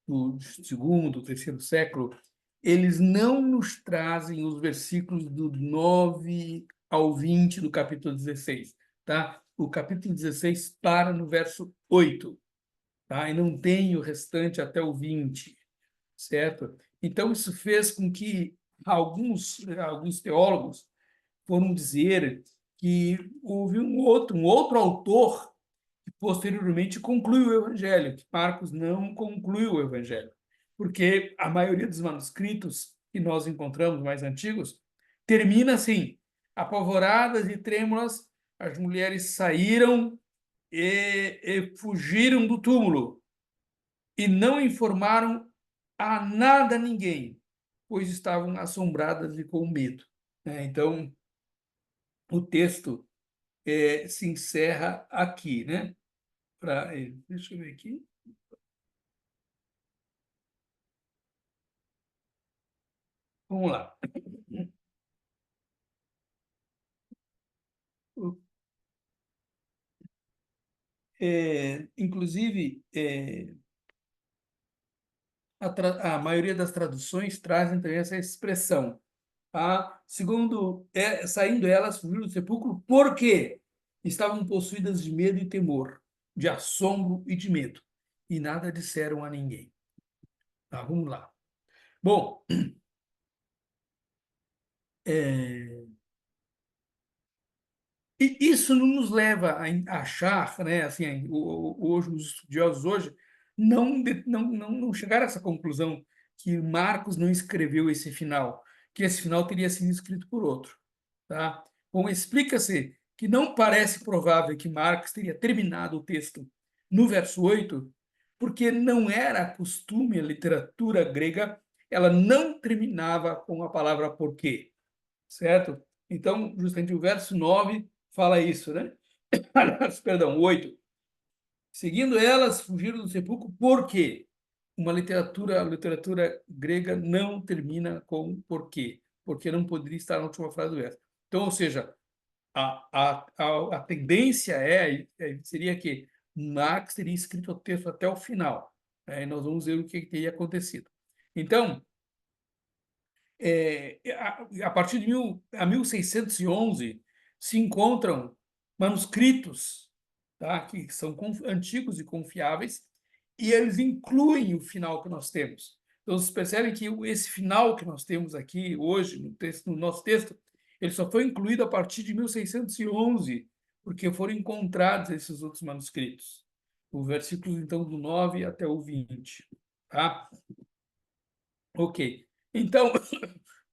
Do segundo, terceiro século, eles não nos trazem os versículos do 9 ao 20 do capítulo 16, tá? O capítulo 16 para no verso 8, tá? E não tem o restante até o 20, certo? Então, isso fez com que alguns teólogos foram dizer que houve um outro autor que posteriormente conclui o Evangelho, que Marcos não conclui o Evangelho, porque a maioria dos manuscritos que nós encontramos mais antigos termina assim: apavoradas e trêmulas, as mulheres saíram e fugiram do túmulo e não informaram a nada a ninguém, pois estavam assombradas e com medo. Então, o texto se encerra aqui, né? Deixa eu ver aqui. Vamos lá. Inclusive, a maioria das traduções trazem também essa expressão. Tá? Segundo, saindo elas, fugiram do sepulcro porque estavam possuídas de medo e temor, de assombro e de medo, e nada disseram a ninguém. Tá, vamos lá. Bom, e isso não nos leva a achar, né, assim, hoje, os estudiosos hoje não chegaram a essa conclusão que Marcos não escreveu esse final, que esse final teria sido escrito por outro, tá? Bom, explica-se que não parece provável que Marcos teria terminado o texto no verso 8, porque não era costume a literatura grega, ela não terminava com a palavra porquê, certo? Então, justamente o verso 9 fala isso, né? Perdão, 8. Seguindo elas, fugiram do sepulcro, por quê? A literatura grega não termina com porquê, porque não poderia estar na última frase do verso. Então, ou seja, a tendência seria que Marx teria escrito o texto até o final. E nós vamos ver o que teria acontecido. Então, a partir de 1611, se encontram manuscritos, tá, que são antigos e confiáveis, e eles incluem o final que nós temos. Então, vocês percebem que esse final que nós temos aqui hoje, no nosso texto, ele só foi incluído a partir de 1611, porque foram encontrados esses outros manuscritos. O versículo, então, do 9 até o 20. Tá? Ok. Então,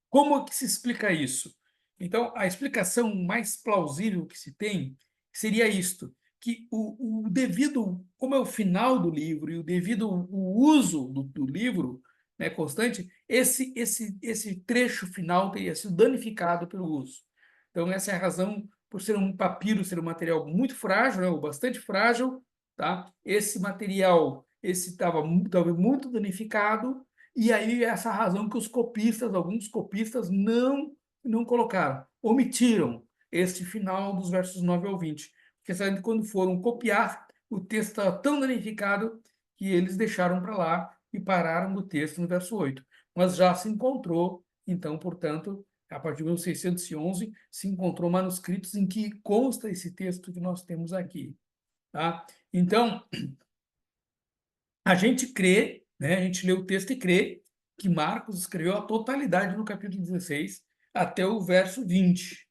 como que se explica isso? Então, a explicação mais plausível que se tem seria isto, que o devido, como é o final do livro e o devido o uso do livro, né, constante, esse trecho final teria sido danificado pelo uso. Então, essa é a razão, por ser um papiro, ser um material muito frágil, né, ou bastante frágil, tá? Esse material estava muito danificado, e aí essa razão que alguns copistas não colocaram, omitiram este final dos versos 9 ao 20, porque sabem que quando foram copiar, o texto estava tão danificado que eles deixaram para lá e pararam do texto no verso 8. Mas já se encontrou, então, portanto, a partir de 1611, se encontrou manuscritos em que consta esse texto que nós temos aqui. Tá? Então, a gente crê, né, a gente lê o texto e crê que Marcos escreveu a totalidade do capítulo 16 até o verso 20.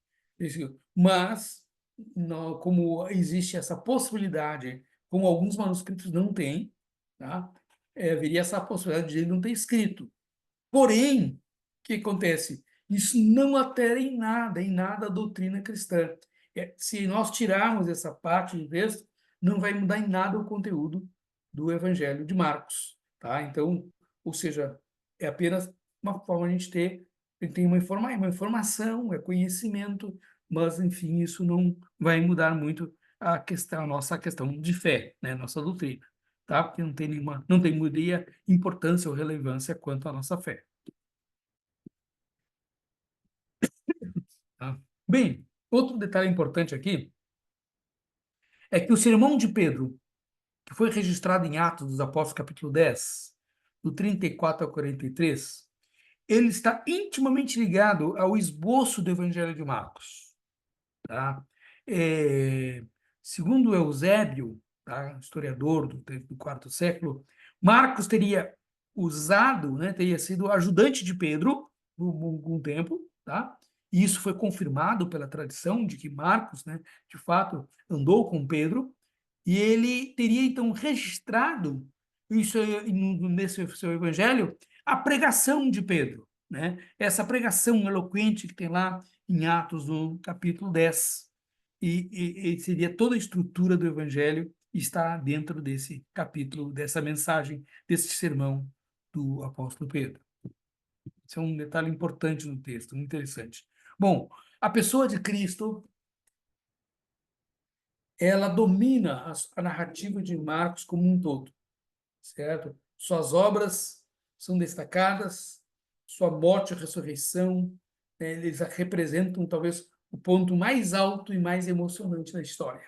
Mas, como existe essa possibilidade, como alguns manuscritos não têm, tá? Haveria essa possibilidade de ele não ter escrito. Porém, o que acontece? Isso não altera em nada a doutrina cristã. Se nós tirarmos essa parte do texto, não vai mudar em nada o conteúdo do Evangelho de Marcos, tá? Então, ou seja, é apenas uma forma de a gente tem uma informação, é conhecimento, mas, enfim, isso não vai mudar muito a nossa questão de fé, né? Nossa doutrina, tá? Porque não tem mudaria importância ou relevância quanto à nossa fé. Tá? Bem, outro detalhe importante aqui é que o sermão de Pedro, que foi registrado em Atos dos Apóstolos, capítulo 10, do 34 ao 43, ele está intimamente ligado ao esboço do Evangelho de Marcos. Tá? Segundo Eusébio, tá? Historiador do quarto século, Marcos teria usado, né, teria sido ajudante de Pedro por algum tempo, tá? E isso foi confirmado pela tradição de que Marcos, né, de fato, andou com Pedro, e ele teria, então, registrado isso nesse seu evangelho, a pregação de Pedro, né? Essa pregação eloquente que tem lá em Atos, no capítulo 10. E seria toda a estrutura do evangelho está dentro desse capítulo, dessa mensagem, desse sermão do apóstolo Pedro. Esse é um detalhe importante no texto, muito interessante. Bom, a pessoa de Cristo, ela domina a narrativa de Marcos como um todo, certo? Suas obras são destacadas, sua morte e ressurreição, né, eles representam talvez o ponto mais alto e mais emocionante da história.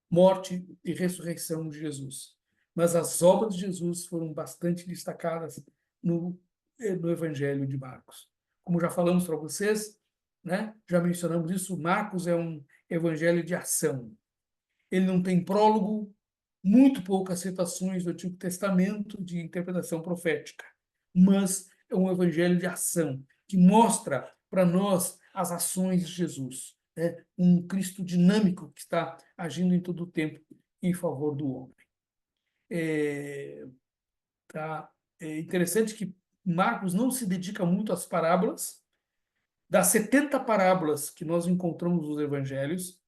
Morte e ressurreição de Jesus. Mas as obras de Jesus foram bastante destacadas no Evangelho de Marcos. Como já falamos para vocês, né? Já mencionamos isso, Marcos é um evangelho de ação. Ele não tem prólogo, muito poucas citações do Antigo Testamento de interpretação profética, mas é um evangelho de ação, que mostra para nós as ações de Jesus, né? Um Cristo dinâmico que está agindo em todo o tempo em favor do homem. Tá? É interessante que Marcos não se dedica muito às parábolas. Das 70 parábolas que nós encontramos nos evangelhos,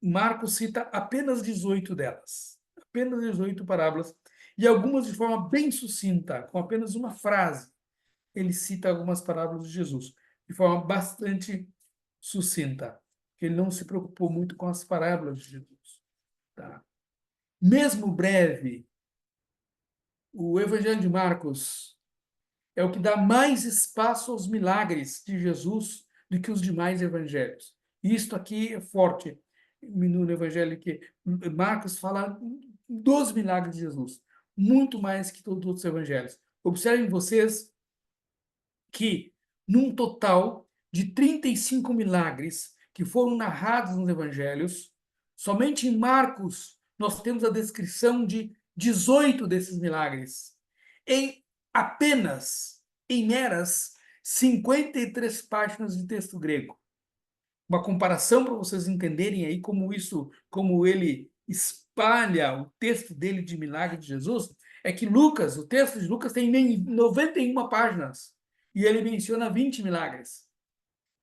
Marcos cita apenas 18 delas. Apenas 18 parábolas. E algumas de forma bem sucinta, com apenas uma frase. Ele cita algumas parábolas de Jesus, de forma bastante sucinta. Ele não se preocupou muito com as parábolas de Jesus. Tá? Mesmo breve, o Evangelho de Marcos é o que dá mais espaço aos milagres de Jesus do que os demais evangelhos. Isto aqui é forte no Evangelho, que Marcos fala dos milagres de Jesus, muito mais que todos os outros evangelhos. Observem vocês que, num total de 35 milagres que foram narrados nos evangelhos, somente em Marcos nós temos a descrição de 18 desses milagres. Em meras 53 páginas de texto grego. Uma comparação para vocês entenderem aí como ele espalha o texto dele de milagre de Jesus, é que o texto de Lucas tem 91 páginas e ele menciona 20 milagres.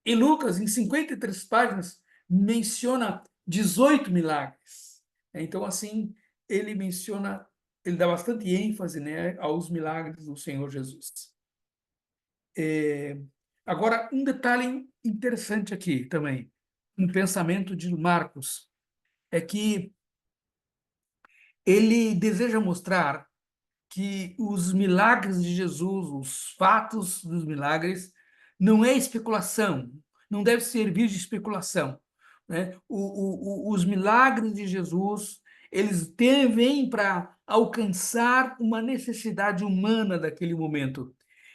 E Lucas, em 53 páginas, menciona 18 milagres. Então, assim, ele dá bastante ênfase, né, aos milagres do Senhor Jesus. Agora, um detalhe interessante aqui também, um pensamento de Marcos, é que ele deseja mostrar que os milagres de Jesus, os fatos dos milagres, não é especulação, não deve servir de especulação, né? Os milagres de Jesus, eles vêm para alcançar uma necessidade humana daquele momento,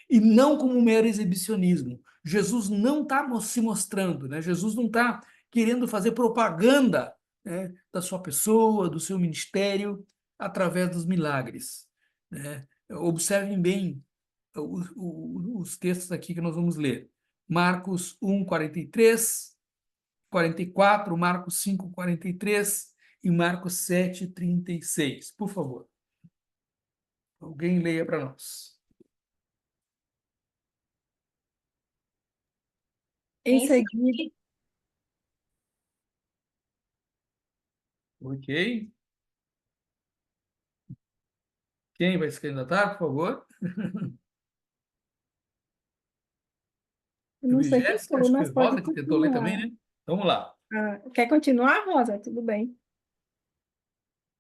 e não como um mero exibicionismo. Jesus não está se mostrando, né? Jesus não está querendo fazer propaganda, né, da sua pessoa, do seu ministério, através dos milagres, né? Observem bem os textos aqui que nós vamos ler. Marcos 1, 43, 44, Marcos 5, 43 e Marcos 7, 36. Por favor. Alguém leia para nós. Em seguida, Ok. Quem vai se candidatar, por favor? eu Eu não vi sei quem Jéssica, foi, acho que mas foi pode Rosa que tentou ler também, continuar. né? Vamos lá. Quer continuar, Rosa? Tudo bem.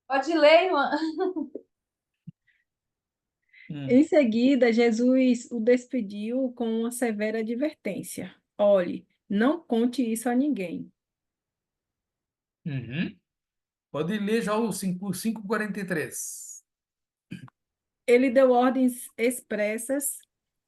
Pode ler, irmã. Em seguida, Jesus o despediu com uma severa advertência. Olhe, não conte isso a ninguém. Uhum. Pode ler já o 5:43. Ele deu ordens expressas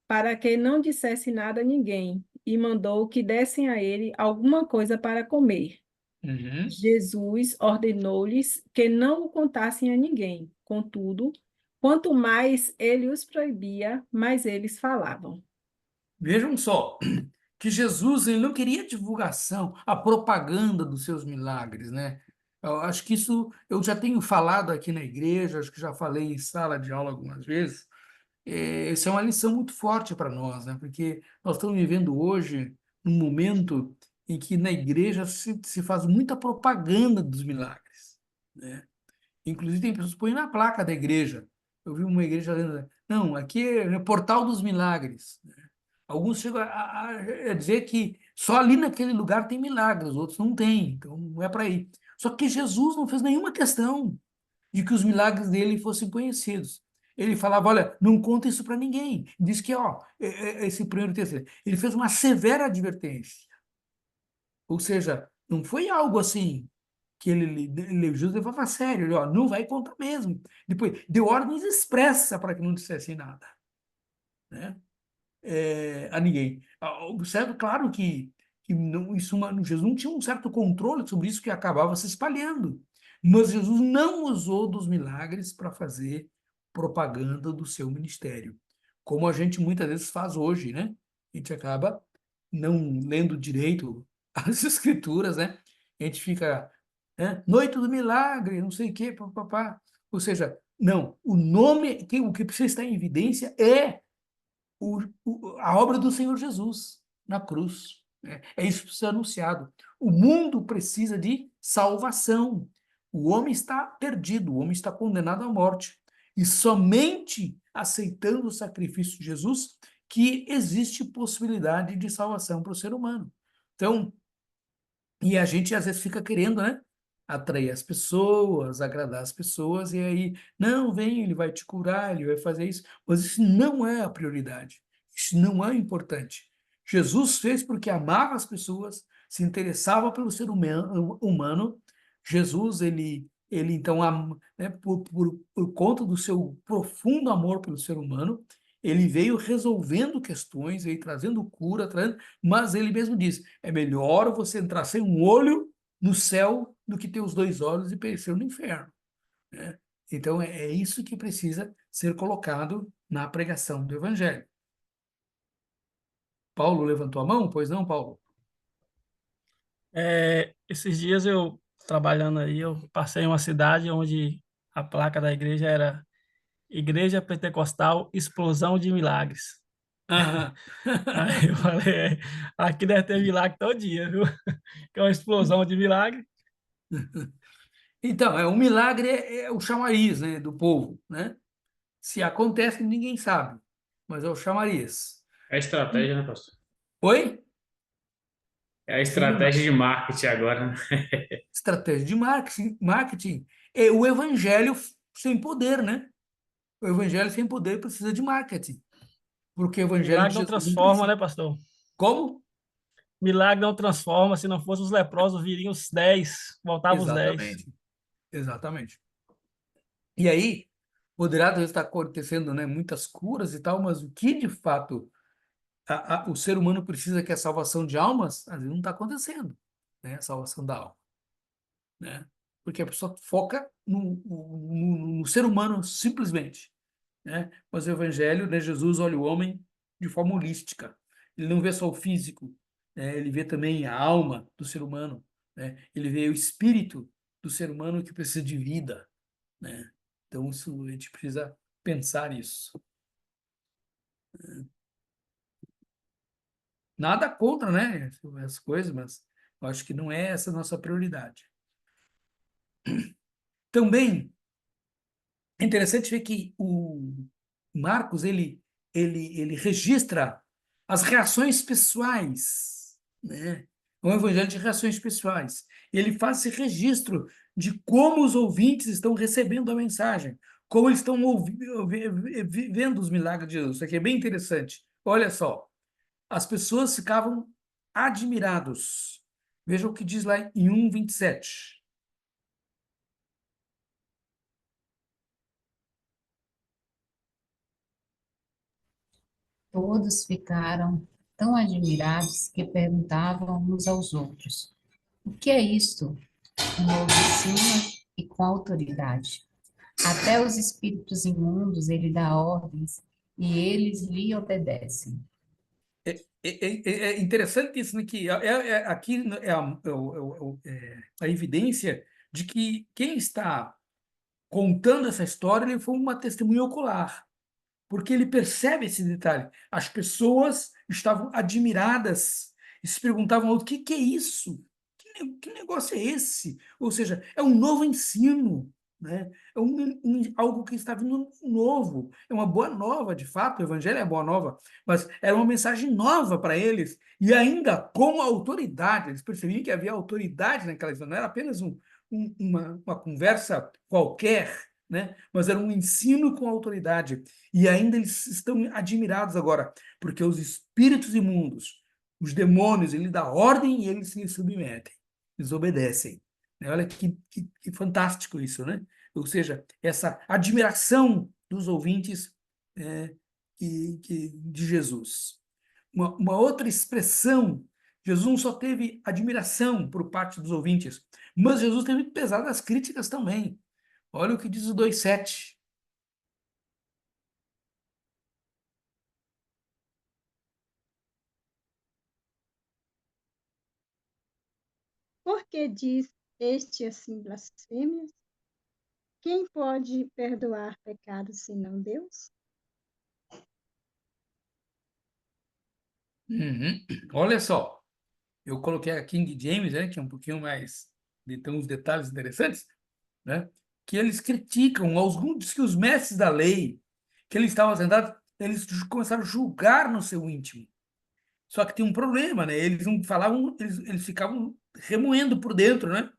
para que não dissesse nada a ninguém e mandou que dessem a ele alguma coisa para comer. Uhum. Jesus ordenou-lhes que não o contassem a ninguém. Contudo, quanto mais ele os proibia, mais eles falavam. Vejam só, que Jesus ele não queria divulgação, a propaganda dos seus milagres, né? Eu acho que isso eu já tenho falado aqui na igreja, acho que já falei em sala de aula algumas vezes. Isso é uma lição muito forte para nós, né? Porque nós estamos vivendo hoje um momento em que na igreja se faz muita propaganda dos milagres, né? Inclusive tem pessoas que põem na placa da igreja. Eu vi uma igreja dizendo, não, aqui é o Portal dos Milagres. Alguns chegam a dizer que só ali naquele lugar tem milagres, os outros não têm, então não é para ir. Só que Jesus não fez nenhuma questão de que os milagres dele fossem conhecidos. Ele falava, olha, não conta isso para ninguém. Diz que, ó, esse primeiro texto, ele fez uma severa advertência. Ou seja, não foi algo assim que Jesus levava a sério. Ele, ó, não vai contar mesmo. Depois, deu ordens expressas para que não dissessem nada, né? A ninguém. Observe, claro que não, Jesus não tinha um certo controle sobre isso que acabava se espalhando. Mas Jesus não usou dos milagres para fazer propaganda do seu ministério. como a gente muitas vezes faz hoje, né? A gente acaba não lendo direito as escrituras, né? A gente fica, né? Noite do milagre, não sei o quê, papapá. Ou seja, não, o que precisa estar em evidência é a obra do Senhor Jesus na cruz. Né? É isso que precisa ser anunciado. O mundo precisa de salvação. O homem está perdido, o homem está condenado à morte. E somente aceitando o sacrifício de Jesus que existe possibilidade de salvação para o ser humano. Então, e a gente às vezes fica querendo, né? Atrair as pessoas, agradar as pessoas, e aí, não, vem, ele vai te curar, ele vai fazer isso. Mas isso não é a prioridade. Isso não é importante. Jesus fez porque amava as pessoas, se interessava pelo ser humano. Jesus, ele então, né, por conta do seu profundo amor pelo ser humano, ele veio resolvendo questões, veio trazendo cura, mas ele mesmo diz, é melhor você entrar sem um olho no céu do que ter os dois olhos e perecer no inferno. Né? Então, é isso que precisa ser colocado na pregação do Evangelho. Paulo levantou a mão? Pois não, Paulo? Esses dias eu, trabalhando aí, eu passei em uma cidade onde a placa da igreja era Igreja Pentecostal Explosão de Milagres. Aham. Aí eu falei, aqui deve ter milagre todo dia, viu? Que é uma explosão de milagre. Então, um milagre é o chamariz, né, do povo, né? Se acontece, ninguém sabe, mas é o chamariz. É a estratégia, né, pastor? Oi? É a Diga mais. estratégia de marketing agora, né? Estratégia de marketing é o evangelho sem poder, né? O evangelho sem poder precisa de marketing, porque o evangelho de Milagre não Jesus não transforma, precisa. né, pastor? Como? Milagre não transforma. Se não fossem os leprosos, viriam os 10, voltavam os 10. Exatamente, exatamente. E aí, poderá estar acontecendo, né, muitas curas e tal, mas o que de fato o ser humano precisa, que é a salvação de almas, às vezes não está acontecendo, né? A salvação da alma, né? Porque a pessoa foca no ser humano simplesmente, né? Mas o evangelho, né, Jesus olha o homem de forma holística. Ele não vê só o físico, né? Ele vê também a alma do ser humano, né? Ele vê o espírito do ser humano que precisa de vida, né? Então a gente precisa pensar isso. Nada contra, né, as coisas, mas eu acho que não é essa a nossa prioridade. Também é interessante ver que o Marcos, ele registra as reações pessoais, né? É um evangelho de reações pessoais. Ele faz esse registro de como os ouvintes estão recebendo a mensagem, como eles estão vendo os milagres de Jesus. Isso aqui é bem interessante. Olha só, as pessoas ficavam admirados. Veja o que diz lá em 1:27. Todos ficaram tão admirados que perguntavam uns aos outros: o que é isto? Um novo ensino e com autoridade. Até os espíritos imundos ele dá ordens e eles lhe obedecem. É interessante isso, né, que aqui a evidência de que quem está contando essa história ele foi uma testemunha ocular, porque ele percebe esse detalhe. As pessoas estavam admiradas e se perguntavam: o que é isso? Que negócio é esse? Ou seja, é um novo ensino, né? É algo que está vindo novo. É uma boa nova, de fato, o evangelho é boa nova, mas era uma mensagem nova para eles, e ainda com autoridade. Eles percebiam que havia autoridade naquela história, não era apenas uma conversa qualquer, né? Mas era um ensino com autoridade. E ainda eles estão admirados agora, porque os espíritos imundos, os demônios, ele dá ordem e eles se submetem, eles obedecem. Olha que fantástico isso, né? Ou seja, essa admiração dos ouvintes de Jesus. Uma outra expressão, Jesus não só teve admiração por parte dos ouvintes, mas Jesus teve pesadas críticas também. Olha o que diz o 2:7. Por que diz este assim blasfêmias? Quem pode perdoar pecados senão Deus? Uhum. Olha só, eu coloquei a King James, né, que é um pouquinho mais, tem uns detalhes interessantes, né, que eles criticam alguns, diz que os mestres da lei, que eles estavam sentados, eles começaram a julgar no seu íntimo. Só que tem um problema, né? Eles não falavam, eles ficavam remoendo por dentro, né?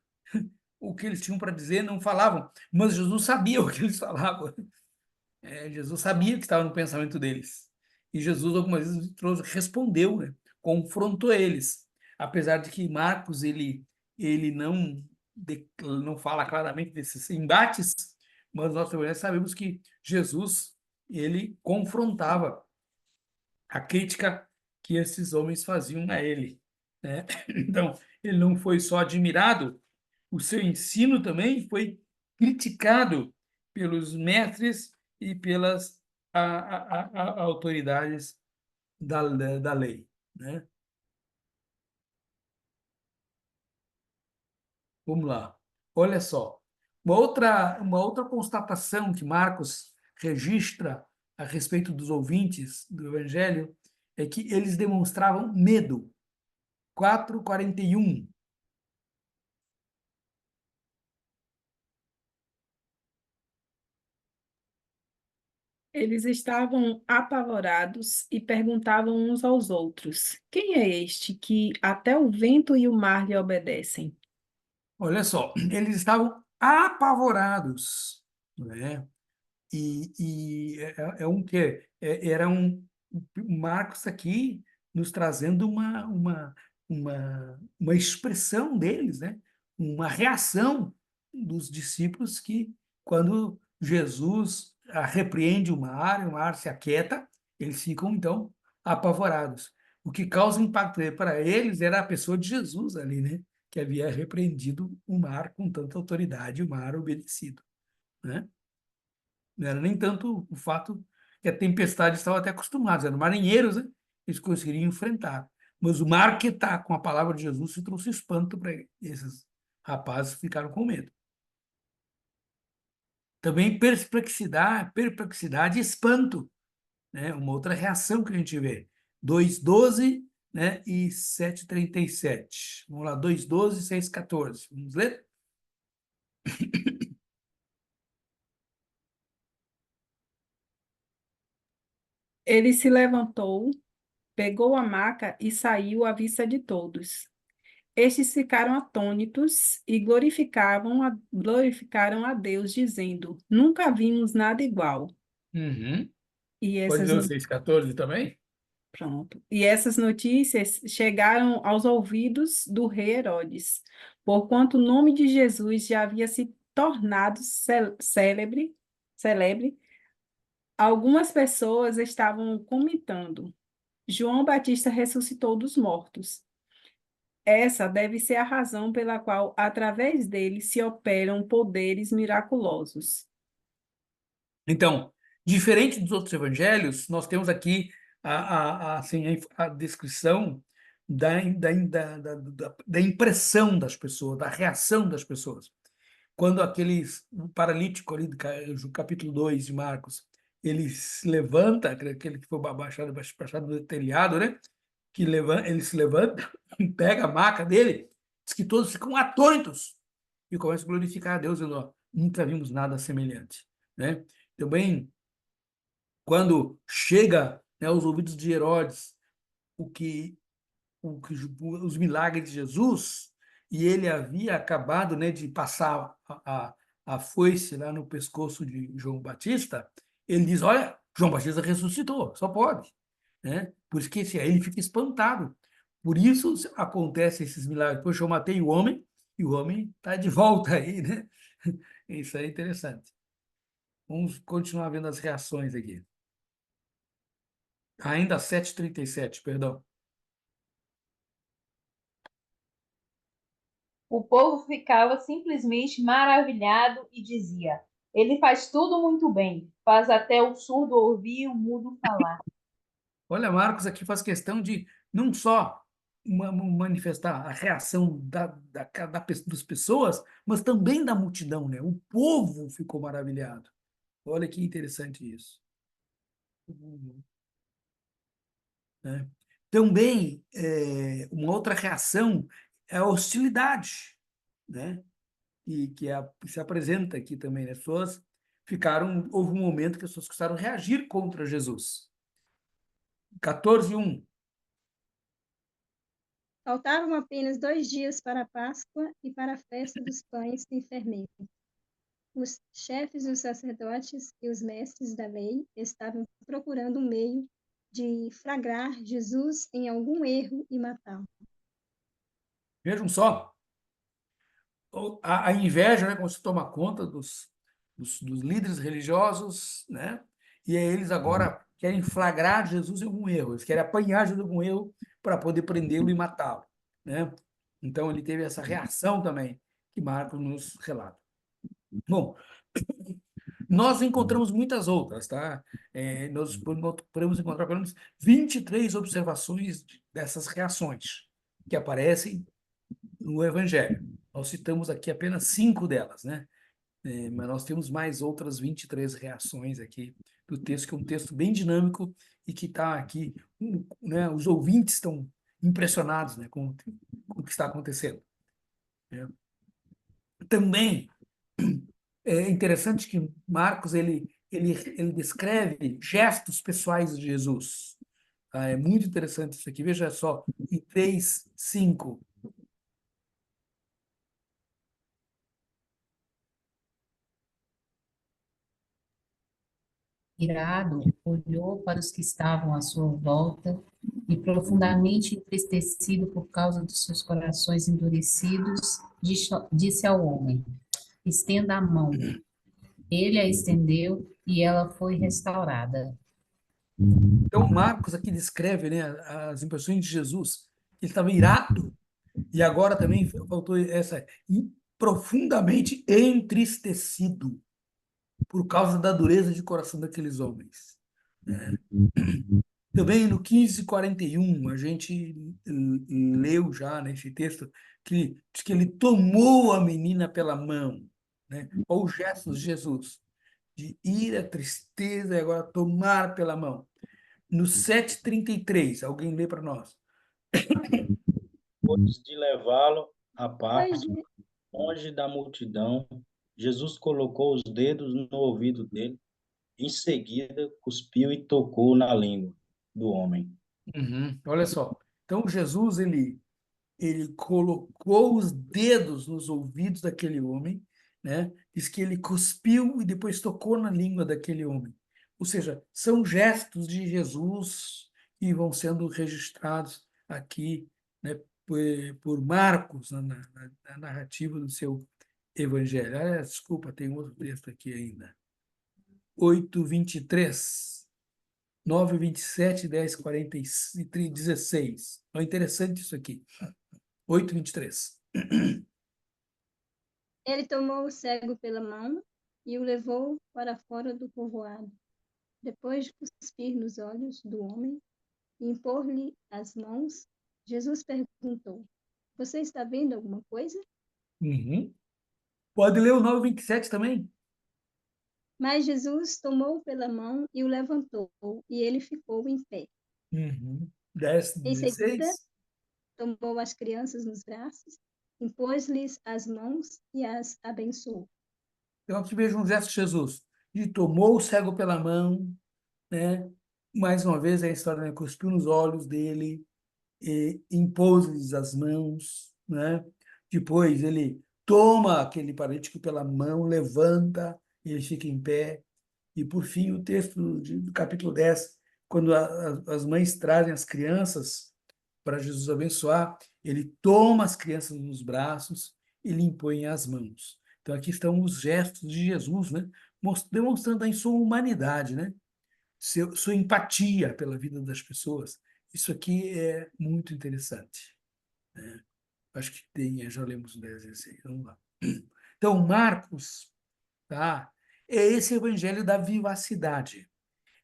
O que eles tinham para dizer, não falavam. Mas Jesus sabia o que eles falavam. Jesus sabia o que estava no pensamento deles. E Jesus, algumas vezes, respondeu, né? Confrontou eles. Apesar de que Marcos, ele não fala claramente desses embates, mas nós também sabemos que Jesus, ele confrontava a crítica que esses homens faziam a ele, né? Então, ele não foi só admirado, o seu ensino também foi criticado pelos mestres e pelas autoridades da lei, né? Vamos lá. Olha só. Uma outra constatação que Marcos registra a respeito dos ouvintes do Evangelho é que eles demonstravam medo. 4:41. Eles estavam apavorados e perguntavam uns aos outros: Quem é este que até o vento e o mar lhe obedecem? Olha só, eles estavam apavorados, né? É um que era um Marcos aqui nos trazendo uma expressão deles, né? Uma reação dos discípulos que, quando Jesus repreende o mar se aquieta, eles ficam, então, apavorados. O que causa impacto para eles era a pessoa de Jesus ali, né? Que havia repreendido o mar com tanta autoridade, o mar obedecido, né? Não era nem tanto o fato que a tempestade estava até acostumados, eram marinheiros, né? Eles conseguiriam enfrentar. Mas o mar que está com a palavra de Jesus se trouxe espanto para esses rapazes, ficaram com medo. Também perplexidade e espanto, né? Uma outra reação que a gente vê. 2:12, né? E 7:37. Vamos lá, 2:12 e 6:14. Vamos ler? Ele se levantou, pegou a maca e saiu à vista de todos. Estes ficaram atônitos e glorificaram a Deus, dizendo: Nunca vimos nada igual. Uhum. E Pode essas, ler o no- 6:14 também? Pronto. E essas notícias chegaram aos ouvidos do rei Herodes, porquanto o nome de Jesus já havia se tornado célebre. Algumas pessoas estavam comentando: João Batista ressuscitou dos mortos. Essa deve ser a razão pela qual, através dele, se operam poderes miraculosos. Então, diferente dos outros evangelhos, nós temos aqui assim, a descrição da impressão das pessoas, da reação das pessoas. Quando o paralítico ali do capítulo 2 de Marcos, ele se levanta, aquele que foi baixado do telhado, né? Ele se levanta, pega a maca dele, diz que todos ficam atônitos e começam a glorificar a Deus, dizendo: ó, nunca vimos nada semelhante, né? Também, quando chega, né, aos ouvidos de Herodes o que, os milagres de Jesus, e ele havia acabado, né, de passar a foice lá no pescoço de João Batista, ele diz: olha, João Batista ressuscitou, só pode, né? Por isso que aí ele fica espantado. Por isso acontecem esses milagres. Poxa, eu matei o homem e o homem está de volta aí, né? Isso é interessante. Vamos continuar vendo as reações aqui. Ainda 7:37, perdão. O povo ficava simplesmente maravilhado e dizia: Ele faz tudo muito bem, faz até o surdo ouvir e o mudo falar. Olha, Marcos aqui faz questão de não só manifestar a reação das pessoas, mas também da multidão, né? O povo ficou maravilhado. Olha que interessante isso. Né? Também, uma outra reação é a hostilidade, né? E que se apresenta aqui também, né? As pessoas houve um momento que as pessoas começaram a reagir contra Jesus. 14:1. Faltavam apenas 2 dias para a Páscoa e para a festa dos pães sem fermento. Os chefes dos sacerdotes e os mestres da lei estavam procurando um meio de flagrar Jesus em algum erro e matá-lo. Vejam só, a inveja, né, como se toma conta dos líderes religiosos, né? E aí eles agora querem flagrar Jesus em algum erro, eles querem apanhar Jesus em algum erro para poder prendê-lo e matá-lo, né? Então ele teve essa reação também que Marcos nos relata. Bom, nós encontramos muitas outras, tá? Nós podemos encontrar pelo menos 23 observações dessas reações que aparecem no Evangelho. Nós citamos aqui apenas 5 delas, né? Mas nós temos mais outras 23 reações aqui do texto, que é um texto bem dinâmico e que está aqui, né? Os ouvintes estão impressionados, né, com o que está acontecendo. Né? Também é interessante que Marcos ele descreve gestos pessoais de Jesus. Tá? É muito interessante isso aqui. Veja só, em 3:5. Irado, olhou para os que estavam à sua volta e, profundamente entristecido por causa dos seus corações endurecidos, disse ao homem: Estenda a mão. Ele a estendeu e ela foi restaurada. Então, Marcos aqui descreve, né, as impressões de Jesus. Ele estava irado e agora também faltou essa, profundamente entristecido por causa da dureza de coração daqueles homens. Também no 15:41, a gente leu já nesse texto que diz que ele tomou a menina pela mão, né? Olha os gestos de Jesus, de ira, tristeza e agora tomar pela mão. No 7:33, alguém lê para nós. Depois de levá-lo à Pois parte, longe da multidão, Jesus colocou os dedos no ouvido dele, em seguida cuspiu e tocou na língua do homem. Olha só. Então, Jesus, ele colocou os dedos nos ouvidos daquele homem, né? Diz que ele cuspiu e depois tocou na língua daquele homem. Ou seja, são gestos de Jesus que vão sendo registrados aqui, né, por Marcos, na narrativa do seu evangelho. Desculpa, tem outro texto aqui ainda. 8:23. 9:27, 10:43, 16. É interessante isso aqui. 8:23. ele tomou o cego pela mão e o levou para fora do povoado. Depois de cuspir nos olhos do homem e impor-lhe as mãos, Jesus perguntou: Você está vendo alguma coisa? Pode ler o 9:27 também? Mas Jesus tomou pela mão e o levantou, e ele ficou em pé. 10:16. Em seguida, tomou as crianças nos braços, impôs-lhes as mãos e as abençoou. Então aqui vejo um gesto de Jesus. Ele tomou o cego pela mão, né? Mais uma vez é a história, né? Cuspiu nos olhos dele, impôs-lhes as mãos, né? Depois ele toma aquele paralítico pela mão, levanta e ele fica em pé. E por fim o texto do capítulo 10, quando as mães trazem as crianças para Jesus abençoar, ele toma as crianças nos braços e lhe impõe as mãos. Então aqui estão os gestos de Jesus, né? Demonstrando a sua humanidade, né? Sua empatia pela vida das pessoas. Isso aqui é muito interessante, né? Acho que tem, já lemos 10 esse. Vamos lá. Então, Marcos, tá? É esse evangelho da vivacidade.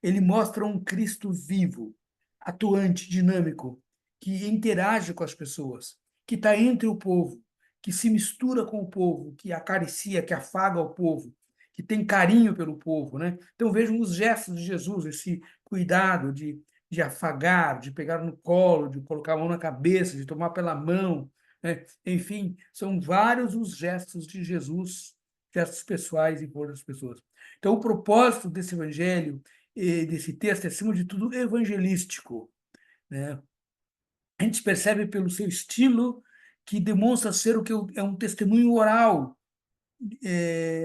Ele mostra um Cristo vivo, atuante, dinâmico, que interage com as pessoas, que está entre o povo, que se mistura com o povo, que acaricia, que afaga o povo, que tem carinho pelo povo, né? Então vejam os gestos de Jesus, esse cuidado de afagar, de pegar no colo, de colocar a mão na cabeça, de tomar pela mão, né? Enfim, são vários os gestos de Jesus, gestos pessoais em favor das pessoas. Então, o propósito desse evangelho, desse texto, é, acima de tudo, evangelístico, né? A gente percebe pelo seu estilo que demonstra ser o que é um testemunho oral,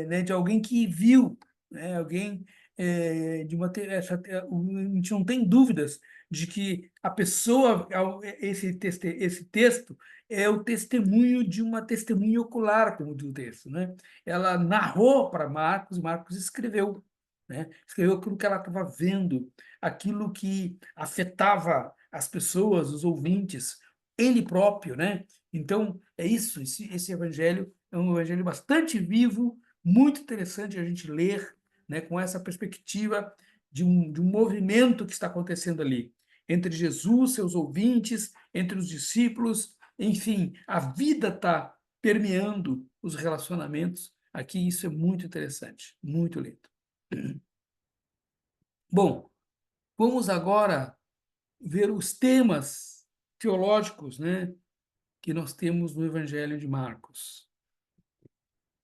né, de alguém que viu, né, alguém de uma a gente não tem dúvidas de que a pessoa esse texto é o testemunho de uma testemunha ocular, como diz o texto, né? Ela narrou para Marcos, Marcos escreveu, né? Escreveu aquilo que ela estava vendo, aquilo que afetava as pessoas, os ouvintes, ele próprio, né? Então, é isso, esse evangelho é um evangelho bastante vivo, muito interessante a gente ler, né, com essa perspectiva de um movimento que está acontecendo ali, entre Jesus, seus ouvintes, entre os discípulos, enfim, a vida está permeando os relacionamentos. Aqui isso é muito interessante, muito lindo. Bom, vamos agora ver os temas teológicos, né, que nós temos no Evangelho de Marcos.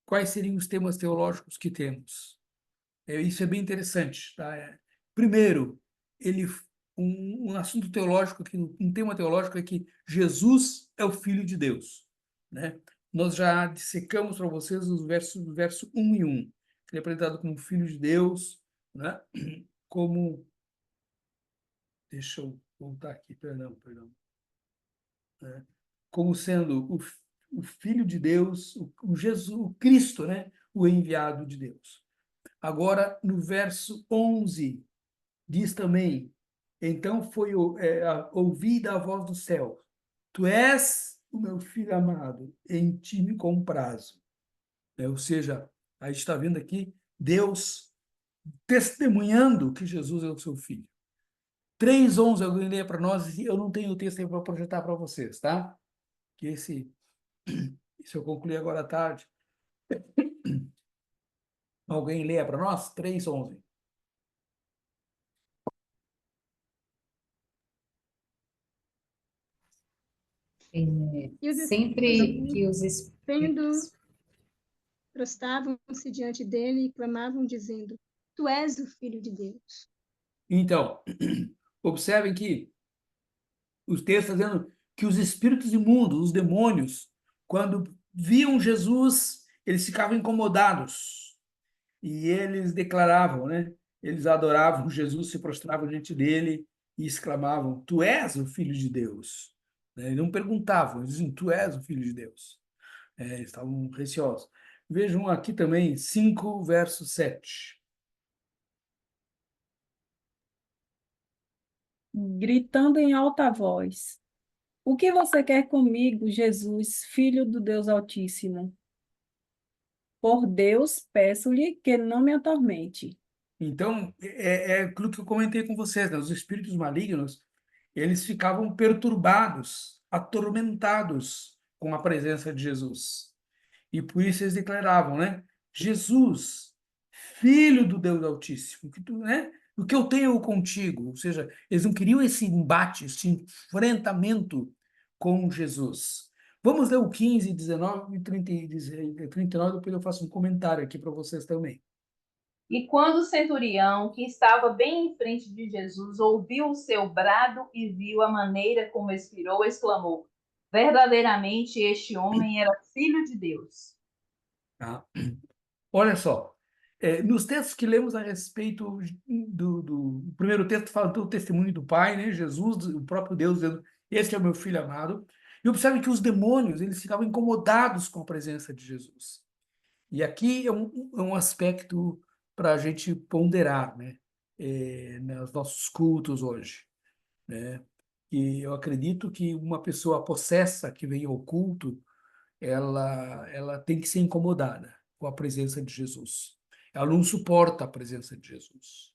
Quais seriam os temas teológicos que temos? Isso é bem interessante, tá? Primeiro, um assunto teológico, um tema teológico é que Jesus é o Filho de Deus, né? Nós já dissecamos para vocês os verso 1 e 1. Ele é apresentado como Filho de Deus, né? Como... Deixa eu voltar aqui, perdão. Né? Como sendo o Filho de Deus, o Jesus, o Cristo, né? O enviado de Deus. Agora, no verso 11, diz também, então foi ouvida a voz do céu, tu és o meu filho amado, em ti me comprazo. Ou seja, a gente está vendo aqui Deus testemunhando que Jesus é o seu filho. 3:11, alguém lê para nós, eu não tenho o texto aí para projetar para vocês, tá? Que isso eu concluí agora à tarde. Alguém lê para nós? 3:11. E os Sempre que os vendo, espíritos... prostravam-se diante dele e clamavam, dizendo: Tu és o Filho de Deus. Então, observem que os textos está dizendo que os espíritos imundos, os demônios, quando viam Jesus, eles ficavam incomodados e eles declaravam, né? Eles adoravam Jesus, se prostravam diante dele e exclamavam: Tu és o Filho de Deus. Né? E não perguntavam, eles diziam: Tu és o Filho de Deus. Eles estavam receosos. Vejam aqui também 5, verso 7. Gritando em alta voz: O que você quer comigo, Jesus, Filho do Deus Altíssimo? Por Deus, peço-lhe que não me atormente. Então, é aquilo que eu comentei com vocês, né? Os espíritos malignos, eles ficavam perturbados, atormentados com a presença de Jesus. E por isso eles declaravam, né? Jesus, Filho do Deus Altíssimo, né? O que eu tenho contigo? Ou seja, eles não queriam esse embate, esse enfrentamento com Jesus. Vamos ler o 15, 19 e 30, 39, depois eu faço um comentário aqui para vocês também. E quando o centurião, que estava bem em frente de Jesus, ouviu o seu brado e viu a maneira como expirou, exclamou: Verdadeiramente este homem era filho de Deus. Tá? Olha só, nos textos que lemos a respeito do primeiro texto, fala do testemunho do Pai, né? Jesus, o próprio Deus, dizendo: Este é o meu filho amado. E observe que os demônios, eles ficavam incomodados com a presença de Jesus. E aqui é um aspecto para a gente ponderar, né? Nos nossos cultos hoje, né? E eu acredito que uma pessoa possessa que vem ao culto, ela tem que ser incomodada com a presença de Jesus. Ela não suporta a presença de Jesus,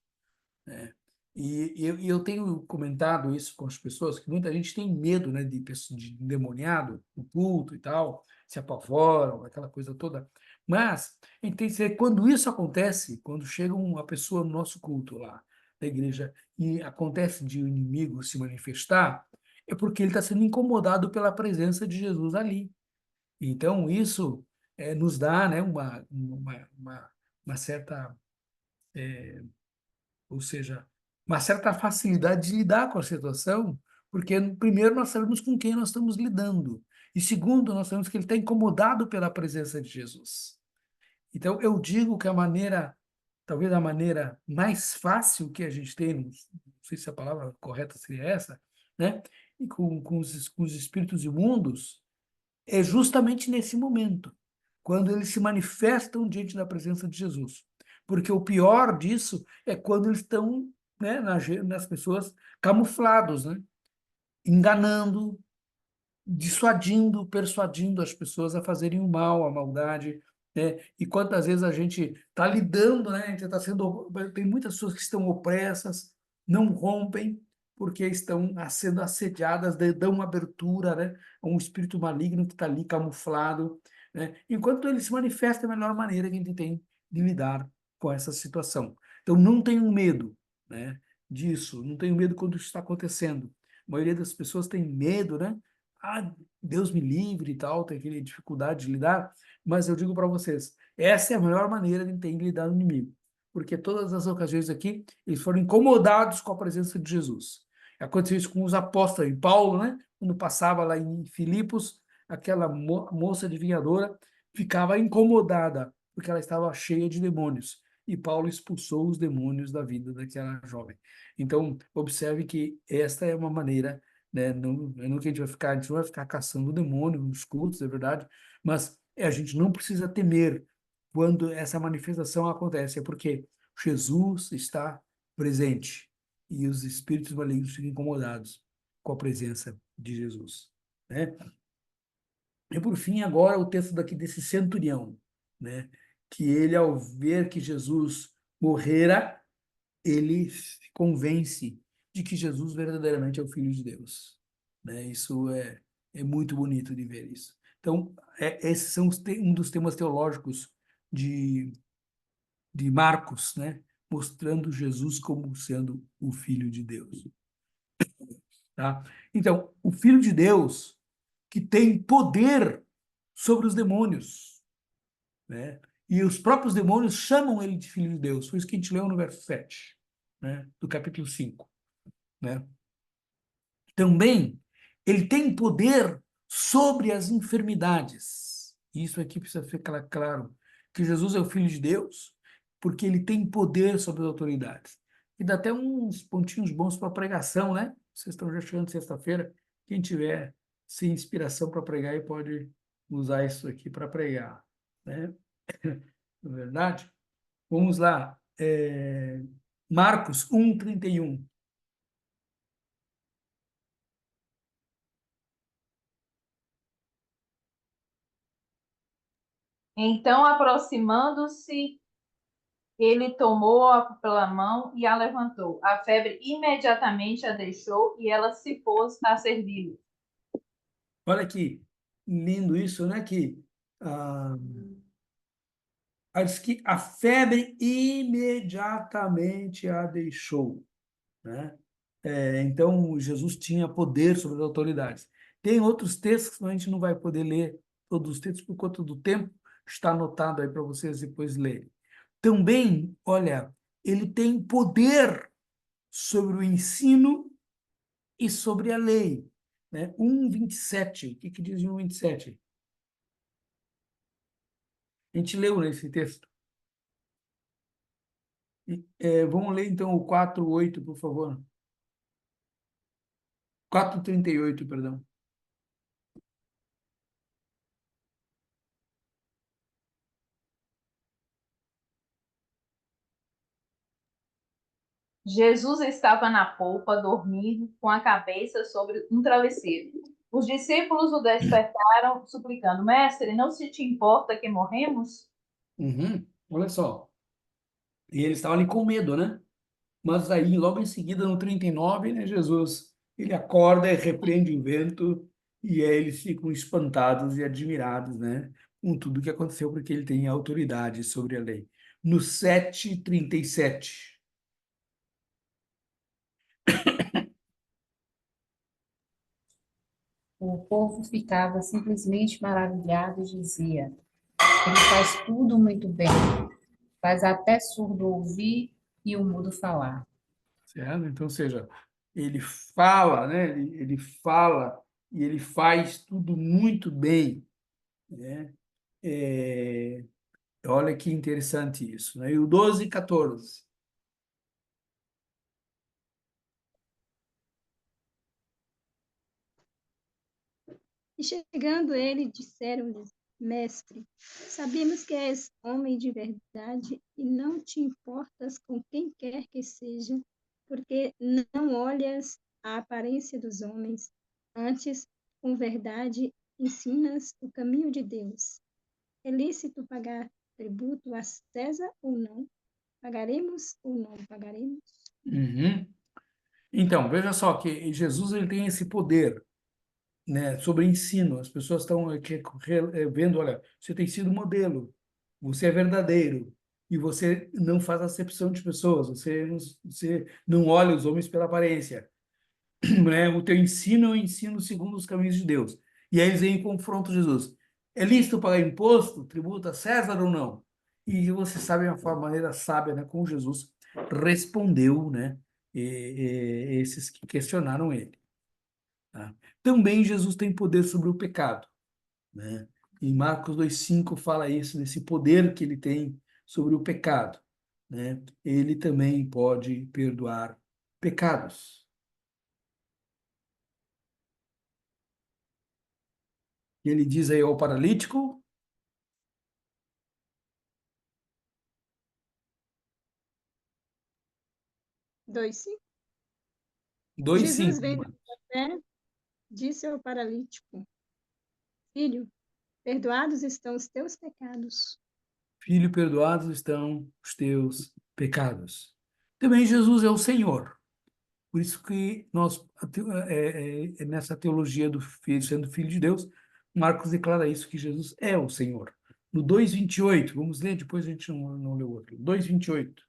né? E eu tenho comentado isso com as pessoas, que muita gente tem medo, né, de endemoniado, no culto e tal, se apavoram, aquela coisa toda. Mas, a gente tem que dizer, quando isso acontece, quando chega uma pessoa no nosso culto lá, da igreja, e acontece de o inimigo se manifestar, é porque ele está sendo incomodado pela presença de Jesus ali. Então, isso nos dá, né, uma certa, ou seja, uma certa facilidade de lidar com a situação, porque, primeiro, nós sabemos com quem nós estamos lidando, e segundo, nós sabemos que ele está incomodado pela presença de Jesus. Então, eu digo que talvez a maneira mais fácil que a gente tem, não sei se a palavra correta seria essa, né, e com os espíritos imundos, é justamente nesse momento, quando eles se manifestam diante da presença de Jesus. Porque o pior disso é quando eles estão, né, nas pessoas camuflados, né, enganando, dissuadindo, persuadindo as pessoas a fazerem o mal, a maldade, né? E quantas vezes a gente está lidando, né? A gente está sendo, tem muitas pessoas que estão opressas, não rompem porque estão sendo assediadas, dão abertura, né? A um espírito maligno que está ali camuflado, né? Enquanto ele se manifesta da melhor maneira que a gente tem de lidar com essa situação. Então não tenham medo, né? Disso, não tenham medo quando isso está acontecendo. A maioria das pessoas tem medo, né? Ah, Deus me livre e tal, tem aquela dificuldade de lidar, mas eu digo para vocês, essa é a melhor maneira de ter de lidar no inimigo, porque todas as ocasiões aqui, eles foram incomodados com a presença de Jesus. Aconteceu isso com os apóstolos, e Paulo, né, quando passava lá em Filipos, aquela moça adivinhadora ficava incomodada, porque ela estava cheia de demônios, e Paulo expulsou os demônios da vida daquela jovem. Então, observe que esta é uma maneira, né? Não, não que a gente não vai ficar caçando o demônio nos cultos, é verdade, mas a gente não precisa temer quando essa manifestação acontece, é porque Jesus está presente e os espíritos malignos ficam incomodados com a presença de Jesus, né? E por fim, agora o texto daqui desse centurião, né? Que ele, ao ver que Jesus morrera, ele se convence de que Jesus verdadeiramente é o Filho de Deus, né? Isso é muito bonito de ver isso. Então, esses são um dos temas teológicos de, de Marcos, né? Mostrando Jesus como sendo o Filho de Deus, tá? Então, o Filho de Deus que tem poder sobre os demônios, né? E os próprios demônios chamam ele de Filho de Deus. Foi isso que a gente leu no verso 7, né? Do capítulo 5, né? Também, ele tem poder sobre as enfermidades. Isso aqui precisa ficar claro, que Jesus é o Filho de Deus, porque ele tem poder sobre as autoridades. E dá até uns pontinhos bons para pregação, né? Vocês estão já chegando sexta-feira. Quem tiver sem inspiração para pregar, aí pode usar isso aqui para pregar, né? Não é verdade? Vamos lá. Marcos 1:31. Então, aproximando-se, ele tomou-a pela mão e a levantou. A febre imediatamente a deixou e ela se pôs a servi-lo. Olha que lindo isso, né? Que diz que a febre imediatamente a deixou, né? Então, Jesus tinha poder sobre as autoridades. Tem outros textos que a gente não vai poder ler todos os textos por conta do tempo, está anotado aí para vocês depois lerem. Também, olha, ele tem poder sobre o ensino e sobre a lei, né? 1:27. O que diz em 1:27? A gente leu nesse texto. Vamos ler então o 4:8, por favor. 4:38, perdão. Jesus estava na polpa, dormindo, com a cabeça sobre um travesseiro. Os discípulos o despertaram, suplicando: Mestre, não se te importa que morremos? Olha só. E eles estavam ali com medo, né? mas aí logo em seguida, no 39, né, Jesus, ele acorda e repreende o vento, e aí eles ficam espantados e admirados, né, com tudo que aconteceu, porque ele tem autoridade sobre a lei. No 7:37. O povo ficava simplesmente maravilhado e dizia: Ele faz tudo muito bem, faz até surdo ouvir e o mudo falar. Certo? Então, ou seja, ele fala, né? Ele fala e ele faz tudo muito bem, né? É, olha que interessante isso, né? E o 12:14. E chegando ele, disseram-lhes: Mestre, sabemos que és homem de verdade e não te importas com quem quer que seja, porque não olhas a aparência dos homens, antes, com verdade, ensinas o caminho de Deus. É lícito pagar tributo a César ou não? Pagaremos ou não pagaremos? Uhum. Então, veja só que Jesus ele tem esse poder, né, sobre ensino. As pessoas estão aqui vendo, olha, você tem sido modelo, você é verdadeiro e você não faz acepção de pessoas, você não olha os homens pela aparência, né? O teu ensino é um ensino segundo os caminhos de Deus. E aí eles vêm e confrontam Jesus. É lícito pagar imposto, tributo a César ou não? E você sabe a maneira sábia, né, como Jesus respondeu, né, esses que questionaram ele. Tá? Também Jesus tem poder sobre o pecado, né? Em Marcos 2:5 fala isso, desse poder que ele tem sobre o pecado, né? Ele também pode perdoar pecados. Ele diz aí ao paralítico, 2:5. 2:5. Jesus, vendo a fé, disse ao paralítico: Filho, perdoados estão os teus pecados. Filho, perdoados estão os teus pecados. Também Jesus é o Senhor. Por isso que nós, nessa teologia do filho, sendo filho de Deus, Marcos declara isso, que Jesus é o Senhor. No 2:28, vamos ler, depois a gente não leu outro. 2:28.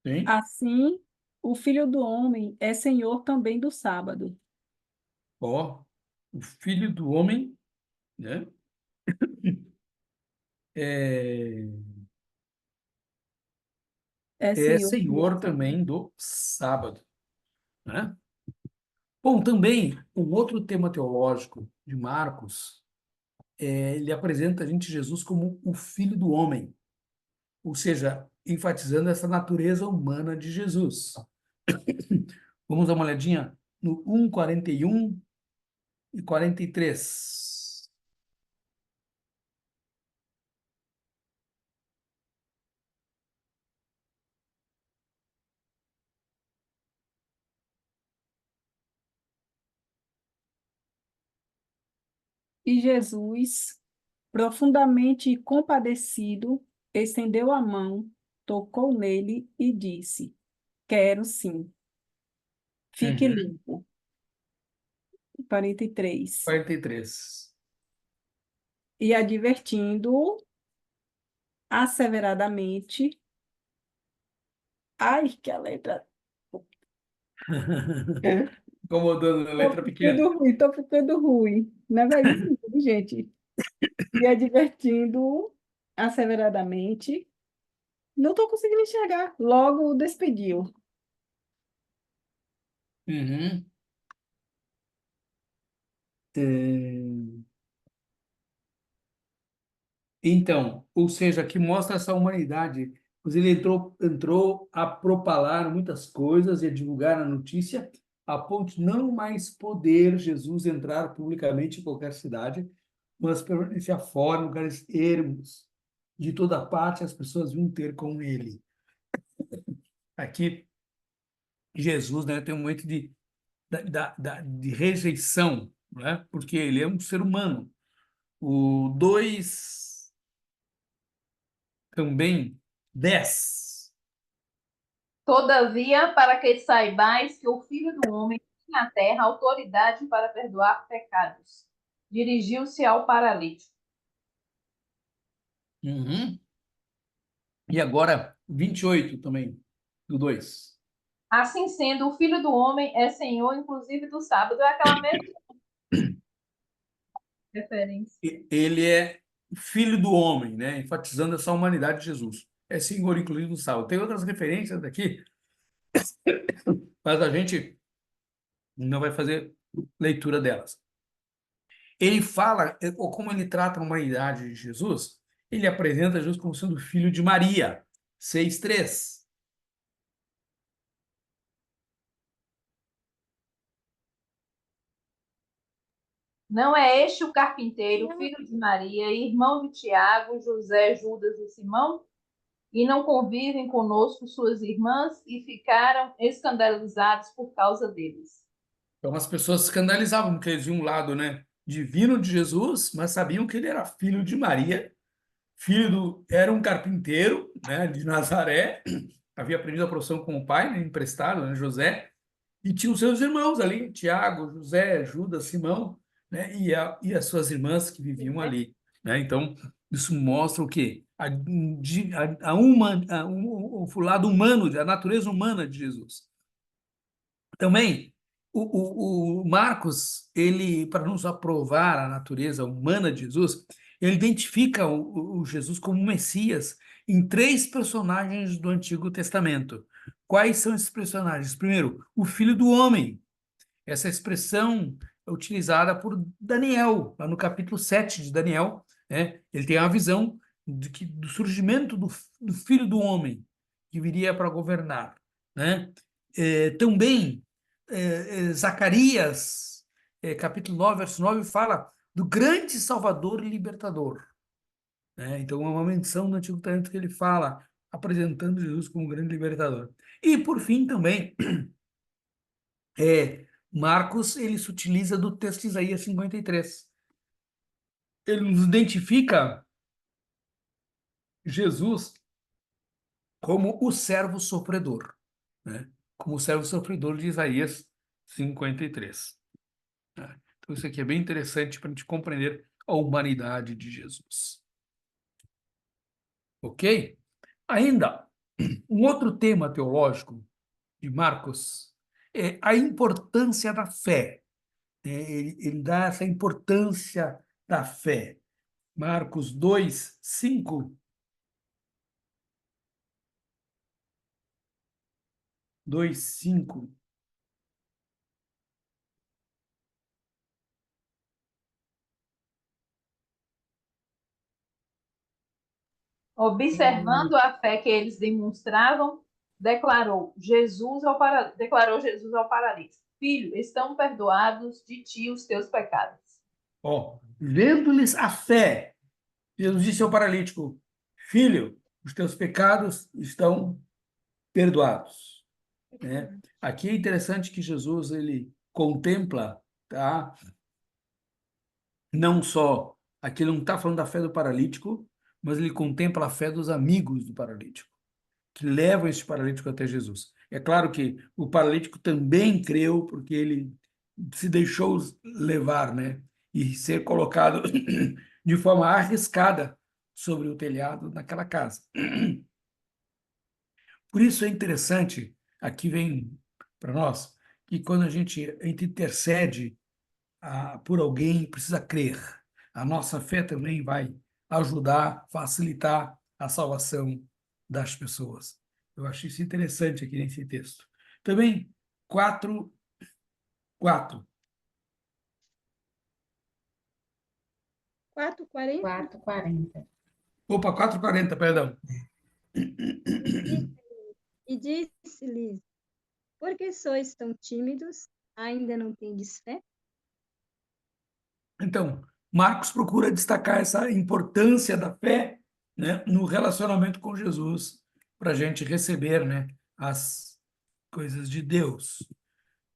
Sim? Assim, o Filho do Homem é Senhor também do sábado. Ó, o Filho do Homem, né? É, É é Senhor do Senhor sábado. também do sábado, né? Bom, também, um outro tema teológico de Marcos, ele apresenta a gente Jesus como o Filho do Homem, ou seja, enfatizando essa natureza humana de Jesus. Vamos dar uma olhadinha no 1:41 e 43. E Jesus, profundamente compadecido, estendeu a mão, tocou nele e disse: Quero sim, fique Uhum. limpo. 43. 43. E advertindo-o asseveradamente, ai, que a letra. Incomodando a letra pequena. Tô ficando ruim. Não é isso, mesmo, gente. E advertindo-o asseveradamente, não estou conseguindo enxergar. Logo o despediu. Uhum. É, então, ou seja, que mostra essa humanidade. Pois ele entrou a propalar muitas coisas e a divulgar a notícia, a ponto de não mais poder Jesus entrar publicamente em qualquer cidade, mas permanecia fora, em lugares ermos. De toda parte as pessoas vinham ter com ele. Aqui, Jesus, né, tem um momento de rejeição, né, porque ele é um ser humano. O 2 também, 10. Todavia, para que saibais que o Filho do Homem tem na terra autoridade para perdoar pecados. Dirigiu-se ao paralítico. Uhum. E agora, 28 também, do 2. Assim sendo, o Filho do Homem é Senhor, inclusive do sábado. É aquela mesma referência. Ele é filho do homem, né? Enfatizando essa humanidade de Jesus. É Senhor, inclusive no sábado. Tem outras referências daqui, mas a gente não vai fazer leitura delas. Ele fala, ou como ele trata a humanidade de Jesus, ele apresenta Jesus como sendo filho de Maria. 6:3. Não é este o carpinteiro, filho de Maria, irmão de Tiago, José, Judas e Simão? E não convivem conosco suas irmãs e ficaram escandalizados por causa deles. Então as pessoas se escandalizavam, porque eles viam um lado, né, divino de Jesus, mas sabiam que ele era filho de Maria, era um carpinteiro, né, de Nazaré, havia aprendido a profissão com o pai, né, emprestado, né, José, e tinha os seus irmãos ali, Tiago, José, Judas, Simão, né, e as suas irmãs que viviam ali, né? Então, isso mostra o quê? O lado humano, a natureza humana de Jesus. Também, o Marcos, ele, para nos aprovar a natureza humana de Jesus, ele identifica o Jesus como Messias em 3 personagens do Antigo Testamento. Quais são esses personagens? Primeiro, o Filho do Homem. Essa expressão é utilizada por Daniel, lá no capítulo 7 de Daniel, né? Ele tem a visão do surgimento do Filho do Homem, que viria para governar, né? Também, Zacarias, capítulo 9, verso 9, fala do grande Salvador e Libertador, né? Então, é uma menção no Antigo Testamento que ele fala, apresentando Jesus como grande libertador. E, por fim, também, Marcos, ele se utiliza do texto de Isaías 53. Ele nos identifica Jesus como o servo sofredor, né? Como o servo sofredor de Isaías 53. Né? Então, isso aqui é bem interessante para a gente compreender a humanidade de Jesus. Ok? Ainda, um outro tema teológico de Marcos é a importância da fé. Ele dá essa importância da fé. Marcos 2, 5. 2, 5. Observando a fé que eles demonstravam, declarou Jesus ao paralítico: Filho, estão perdoados de ti os teus pecados. Vendo-lhes a fé, Jesus disse ao paralítico: Filho, os teus pecados estão perdoados. Né? Aqui é interessante que Jesus ele contempla, tá? Não só, aqui ele não está falando da fé do paralítico, mas ele contempla a fé dos amigos do paralítico, que levam esse paralítico até Jesus. É claro que o paralítico também creu, porque ele se deixou levar, né? E ser colocado de forma arriscada sobre o telhado naquela casa. Por isso é interessante, aqui vem para nós, que quando a gente intercede por alguém, precisa crer. A nossa fé também vai ajudar, facilitar a salvação das pessoas. Eu acho isso interessante aqui nesse texto. Também, 4. 4:40. 4:40. Opa, 4:40, perdão. E disse-lhes: Por que sois tão tímidos? Ainda não tendes fé? Então, Marcos procura destacar essa importância da fé, né, no relacionamento com Jesus, para a gente receber, né, as coisas de Deus.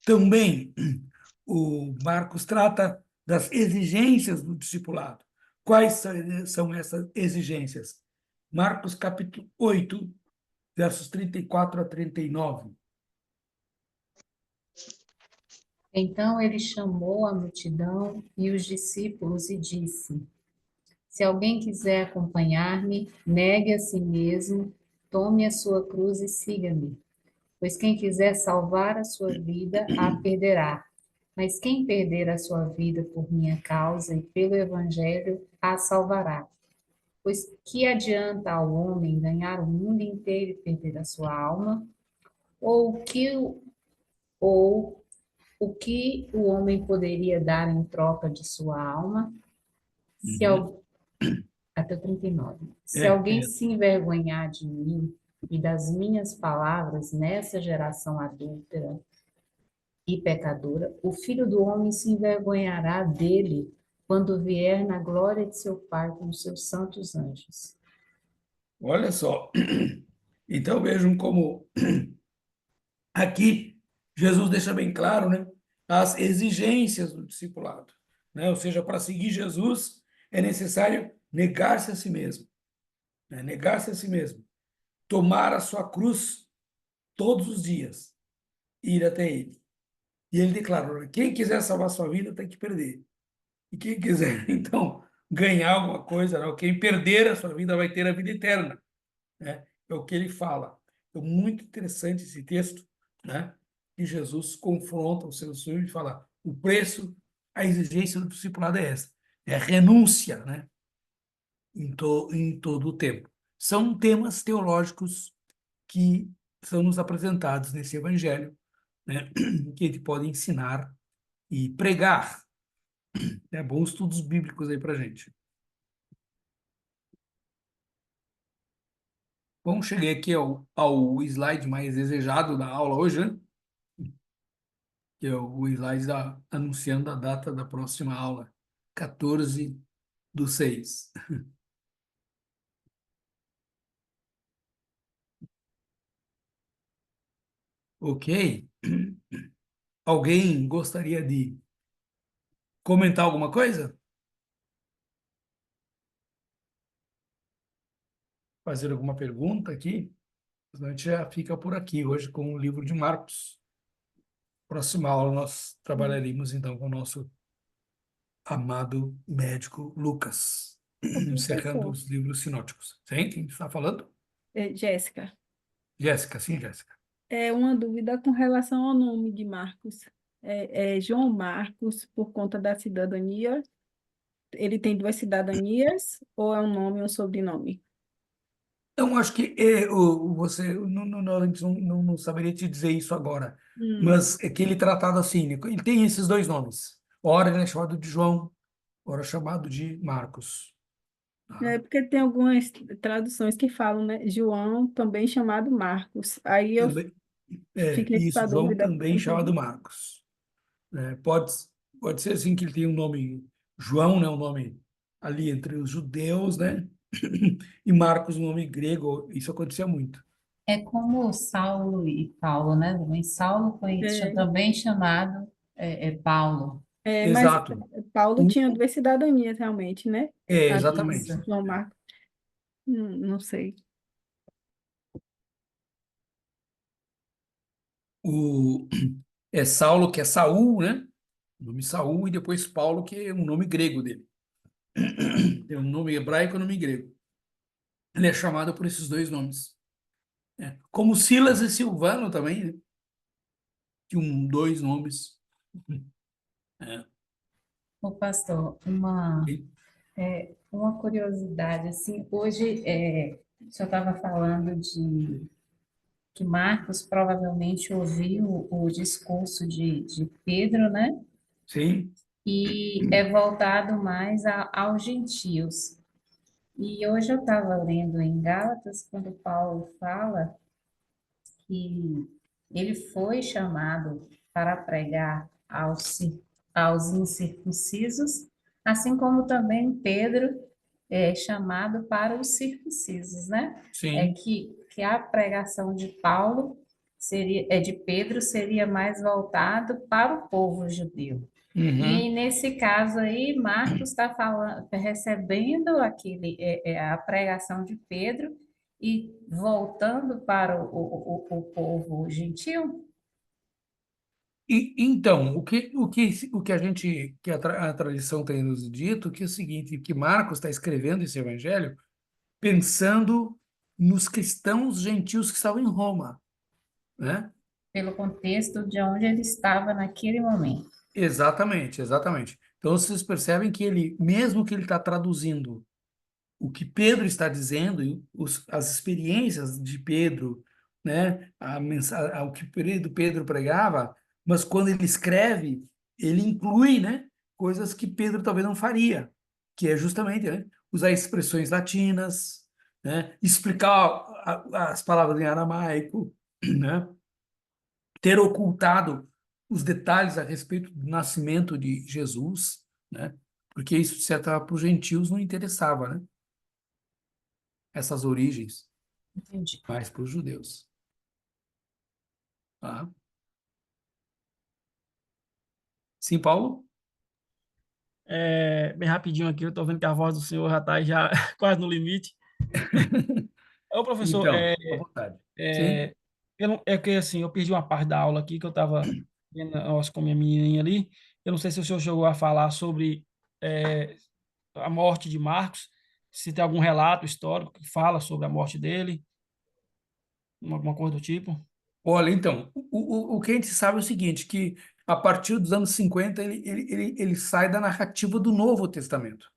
Também, o Marcos trata das exigências do discipulado. Quais são essas exigências? Marcos capítulo 8, versos 34 a 39. Então ele chamou a multidão e os discípulos e disse: Se alguém quiser acompanhar-me, negue a si mesmo, tome a sua cruz e siga-me. Pois quem quiser salvar a sua vida, a perderá. Mas quem perder a sua vida por minha causa e pelo Evangelho, a salvará. Pois que adianta ao homem ganhar o mundo inteiro e perder a sua alma? Ou o que o homem poderia dar em troca de sua alma? Se al... Até o 39. Se alguém se envergonhar de mim e das minhas palavras nessa geração adúltera e pecadora, o Filho do Homem se envergonhará dele quando vier na glória de seu Pai com os seus santos anjos. Olha só. Então vejam como aqui Jesus deixa bem claro, né, as exigências do discipulado, né? Ou seja, para seguir Jesus é necessário negar-se a si mesmo, né? Negar-se a si mesmo, tomar a sua cruz todos os dias, ir até Ele. E Ele declara: quem quiser salvar sua vida tem que perder. E quem quiser, então, ganhar alguma coisa, não, quem perder a sua vida vai ter a vida eterna, né? É o que ele fala. Então, muito interessante esse texto, né? E Jesus confronta os seus filhos e fala: o preço, a exigência do discipulado é essa, é a renúncia, né? Em todo o tempo. São temas teológicos que são nos apresentados nesse evangelho, né? Que a gente pode ensinar e pregar. É bons estudos bíblicos aí para gente. Bom, cheguei aqui ao slide mais desejado da aula hoje, né? Que é o slide anunciando a data da próxima aula, 14/6. Ok. Alguém gostaria de comentar alguma coisa? Fazer alguma pergunta aqui? A gente já fica por aqui hoje com o livro de Marcos. Próxima aula nós trabalharemos então com o nosso amado médico Lucas, encerrando Professor, os livros sinóticos. Sim, quem está falando? Jéssica, Jéssica, sim, Jéssica. é uma dúvida com relação ao nome de Marcos. É João Marcos, por conta da cidadania. Ele tem duas cidadanias ou é um nome ou um sobrenome? Eu acho que você não saberia te dizer isso agora, Hum. mas é que ele é tratado assim, né? Ele tem esses dois nomes. Ora ele é chamado de João, ora chamado de Marcos. É porque tem algumas traduções que falam, né? João, também chamado Marcos. Aí eu Também, fiquei com isso, a João dúvida. também chamado Marcos. Pode ser assim que ele tem um nome João, né? Um nome ali entre os judeus, né? E Marcos, um nome grego. Isso acontecia muito. É como Saulo e Paulo, né? Também Saulo foi É, também chamado Paulo. mas Exato. Paulo tinha duas cidadanias realmente, né? Isso. Exatamente. João Marcos, não sei. O, é Saulo, que é Saul, né? O nome Saul, e depois Paulo, que é um nome grego dele. Tem um nome hebraico e um nome grego. Ele é chamado por esses dois nomes. Como Silas e Silvano também, né? Que dois nomes. É. O pastor, uma curiosidade, assim, hoje o senhor estava falando de que Marcos provavelmente ouviu o discurso de Pedro, né? Sim, E é voltado mais aos gentios. E hoje eu estava lendo em Gálatas, quando Paulo fala que ele foi chamado para pregar aos incircuncisos, assim como também Pedro é chamado para os circuncisos, né? É sim. que a pregação de Paulo de Pedro seria mais voltado para o povo judeu. E Uhum. nesse caso aí, Marcos está falando, recebendo a pregação de Pedro e voltando para o povo gentil. Então, o que a tradição tem nos dito, que é o seguinte, que Marcos está escrevendo esse evangelho pensando nos cristãos gentios que estavam em Roma, né? Pelo contexto de onde ele estava naquele momento. Exatamente, exatamente. Então vocês percebem que ele, mesmo que ele está traduzindo o que Pedro está dizendo e as experiências de Pedro, né, o que Pedro pregava, mas quando ele escreve, ele inclui, né, coisas que Pedro talvez não faria, que é justamente, né, usar expressões latinas, né, explicar as palavras em aramaico, né, ter ocultado os detalhes a respeito do nascimento de Jesus, né, porque isso, de certa forma, para os gentios não interessava, né? Essas origens, Entendi. mas para os judeus. Tá? Sim, Paulo? Bem rapidinho aqui, eu estou vendo que a voz do senhor já está já quase no limite. Ô, professor, Então, à vontade. Sim? é, é que assim, eu perdi uma parte da aula aqui que eu estava vendo negócio com minha menininha ali. Eu não sei se o senhor chegou a falar sobre é, a morte de Marcos, se tem algum relato histórico que fala sobre a morte dele, alguma coisa do tipo. Olha, então, o que a gente sabe é o seguinte, que a partir dos anos 50 ele sai da narrativa do Novo Testamento,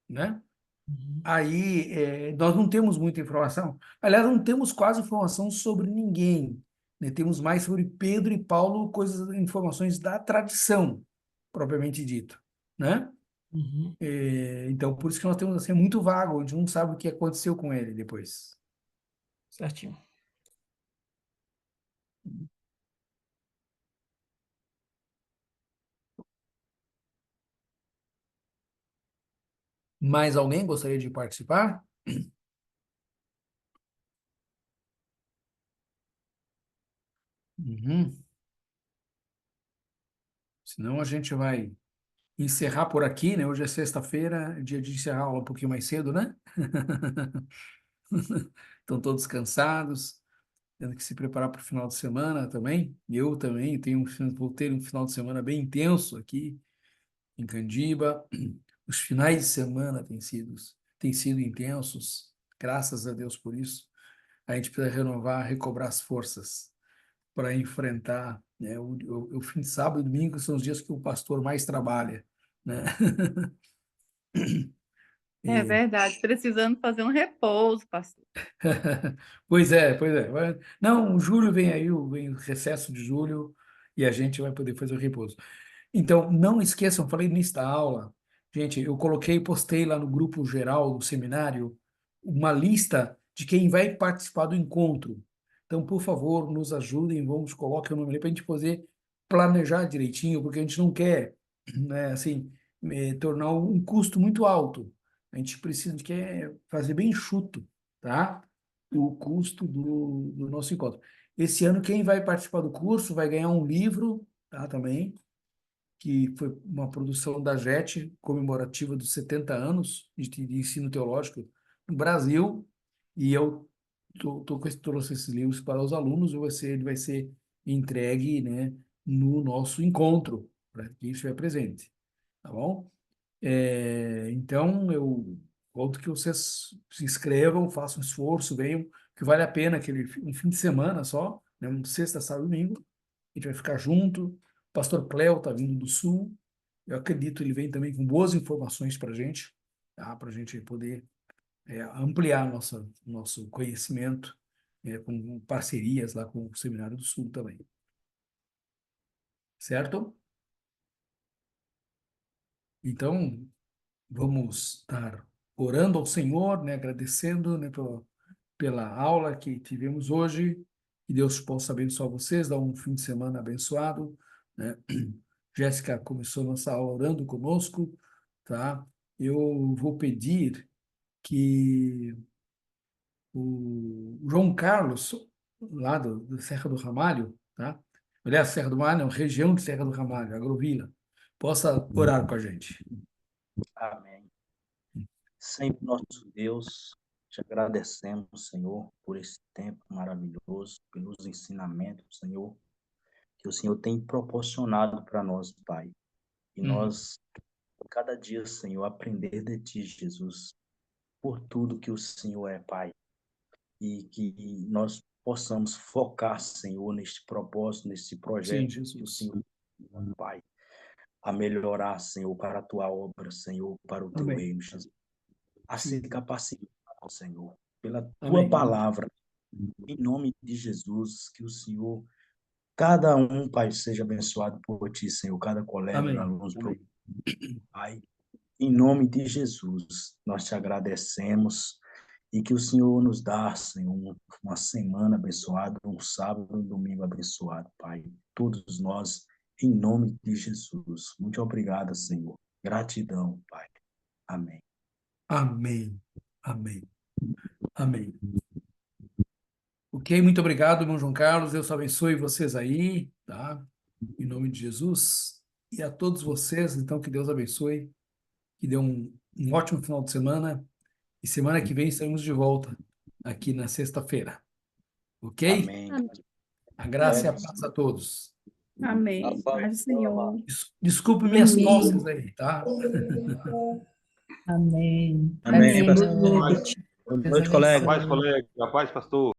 né? Uhum. Aí nós não temos muita informação. Aliás, não temos quase informação sobre ninguém, né? Temos mais sobre Pedro e Paulo, informações da tradição, propriamente dito, né? Uhum. Então, por isso que nós temos assim, é muito vago, a gente não sabe o que aconteceu com ele depois. Certinho. Mais alguém gostaria de participar? Uhum. Senão a gente vai encerrar por aqui, né? Hoje é sexta-feira, é dia de encerrar a aula um pouquinho mais cedo, né? Estão todos cansados, tendo que se preparar para o final de semana também. Eu também vou ter um final de semana bem intenso aqui em Candiba. Os finais de semana têm sido intensos, graças a Deus por isso. A gente precisa renovar, recobrar as forças para enfrentar, né? O fim de sábado e domingo são os dias que o pastor mais trabalha, né? É E- verdade, precisando fazer um repouso, pastor. Pois é, pois é. Não, o julho vem aí, vem o recesso de julho e a gente vai poder fazer o repouso. Então, não esqueçam, falei nisso da aula, gente, eu coloquei, postei lá no grupo geral do seminário uma lista de quem vai participar do encontro. Então, por favor, nos ajudem, vamos, coloquem o nome ali para a gente poder planejar direitinho, porque a gente não quer, né, assim, tornar um custo muito alto. A gente precisa, quer fazer bem enxuto, tá? O custo do nosso encontro. Esse ano, quem vai participar do curso vai ganhar um livro, tá, também, que foi uma produção da JET, comemorativa dos 70 anos de ensino teológico no Brasil, e eu trouxe esses livros para os alunos, e ele vai ser entregue, né, no nosso encontro, para quem estiver presente, tá bom? Então, eu conto que vocês se inscrevam, façam um esforço, venham, que vale a pena um fim de semana só, né, um sexta, sábado e domingo, a gente vai ficar junto. O pastor Cléo está vindo do Sul. Eu acredito ele vem também com boas informações para a gente, tá? Para a gente poder ampliar nosso conhecimento, com parcerias lá com o Seminário do Sul também. Certo? Então, vamos estar orando ao Senhor, né? Agradecendo, né, pela aula que tivemos hoje. Que Deus possa abençoar vocês, dar um fim de semana abençoado, né? Jéssica começou nossa aula orando conosco, tá? Eu vou pedir que o João Carlos, lá do Serra do Ramalho, tá? Aliás, Serra do Ramalho, não, região de Serra do Ramalho, Agrovila, possa orar com a gente. Amém. Senhor nosso Deus, te agradecemos, Senhor, por esse tempo maravilhoso, pelos ensinamentos, Senhor, que o Senhor tem proporcionado para nós, Pai. E nós, cada dia, Senhor, aprender de Ti, Jesus, por tudo que o Senhor é, Pai. E que nós possamos focar, Senhor, neste propósito, nesse Sim, projeto que o Jesus. Senhor, Pai, a melhorar, Senhor, para a Tua obra, Senhor, para o Teu Amém. reino, Jesus. A Sim. se capacitar, Senhor, pela Tua Amém. palavra, em nome de Jesus, que o Senhor, cada um, Pai, seja abençoado por Ti, Senhor, cada colega, Amém. aluno, Pai, em nome de Jesus, nós te agradecemos e que o Senhor nos dá, Senhor, uma semana abençoada, um sábado e um domingo abençoado, Pai. Todos nós, em nome de Jesus. Muito obrigado, Senhor. Gratidão, Pai. Amém. Amém. Amém. Amém. Ok, muito obrigado, irmão João Carlos. Deus abençoe vocês aí, tá? Em nome de Jesus. E a todos vocês, então, que Deus abençoe, que dê um ótimo final de semana. E semana que vem estaremos de volta aqui na sexta-feira. Ok? Amém. A graça e a É, paz a todos. Amém. Paz do Senhor. Desculpe minhas tosses aí, tá? Amém. Amém, Boa pastor. noite. Boa Deus noite, colega. Paz, abençoe. colega. Paz, pastor.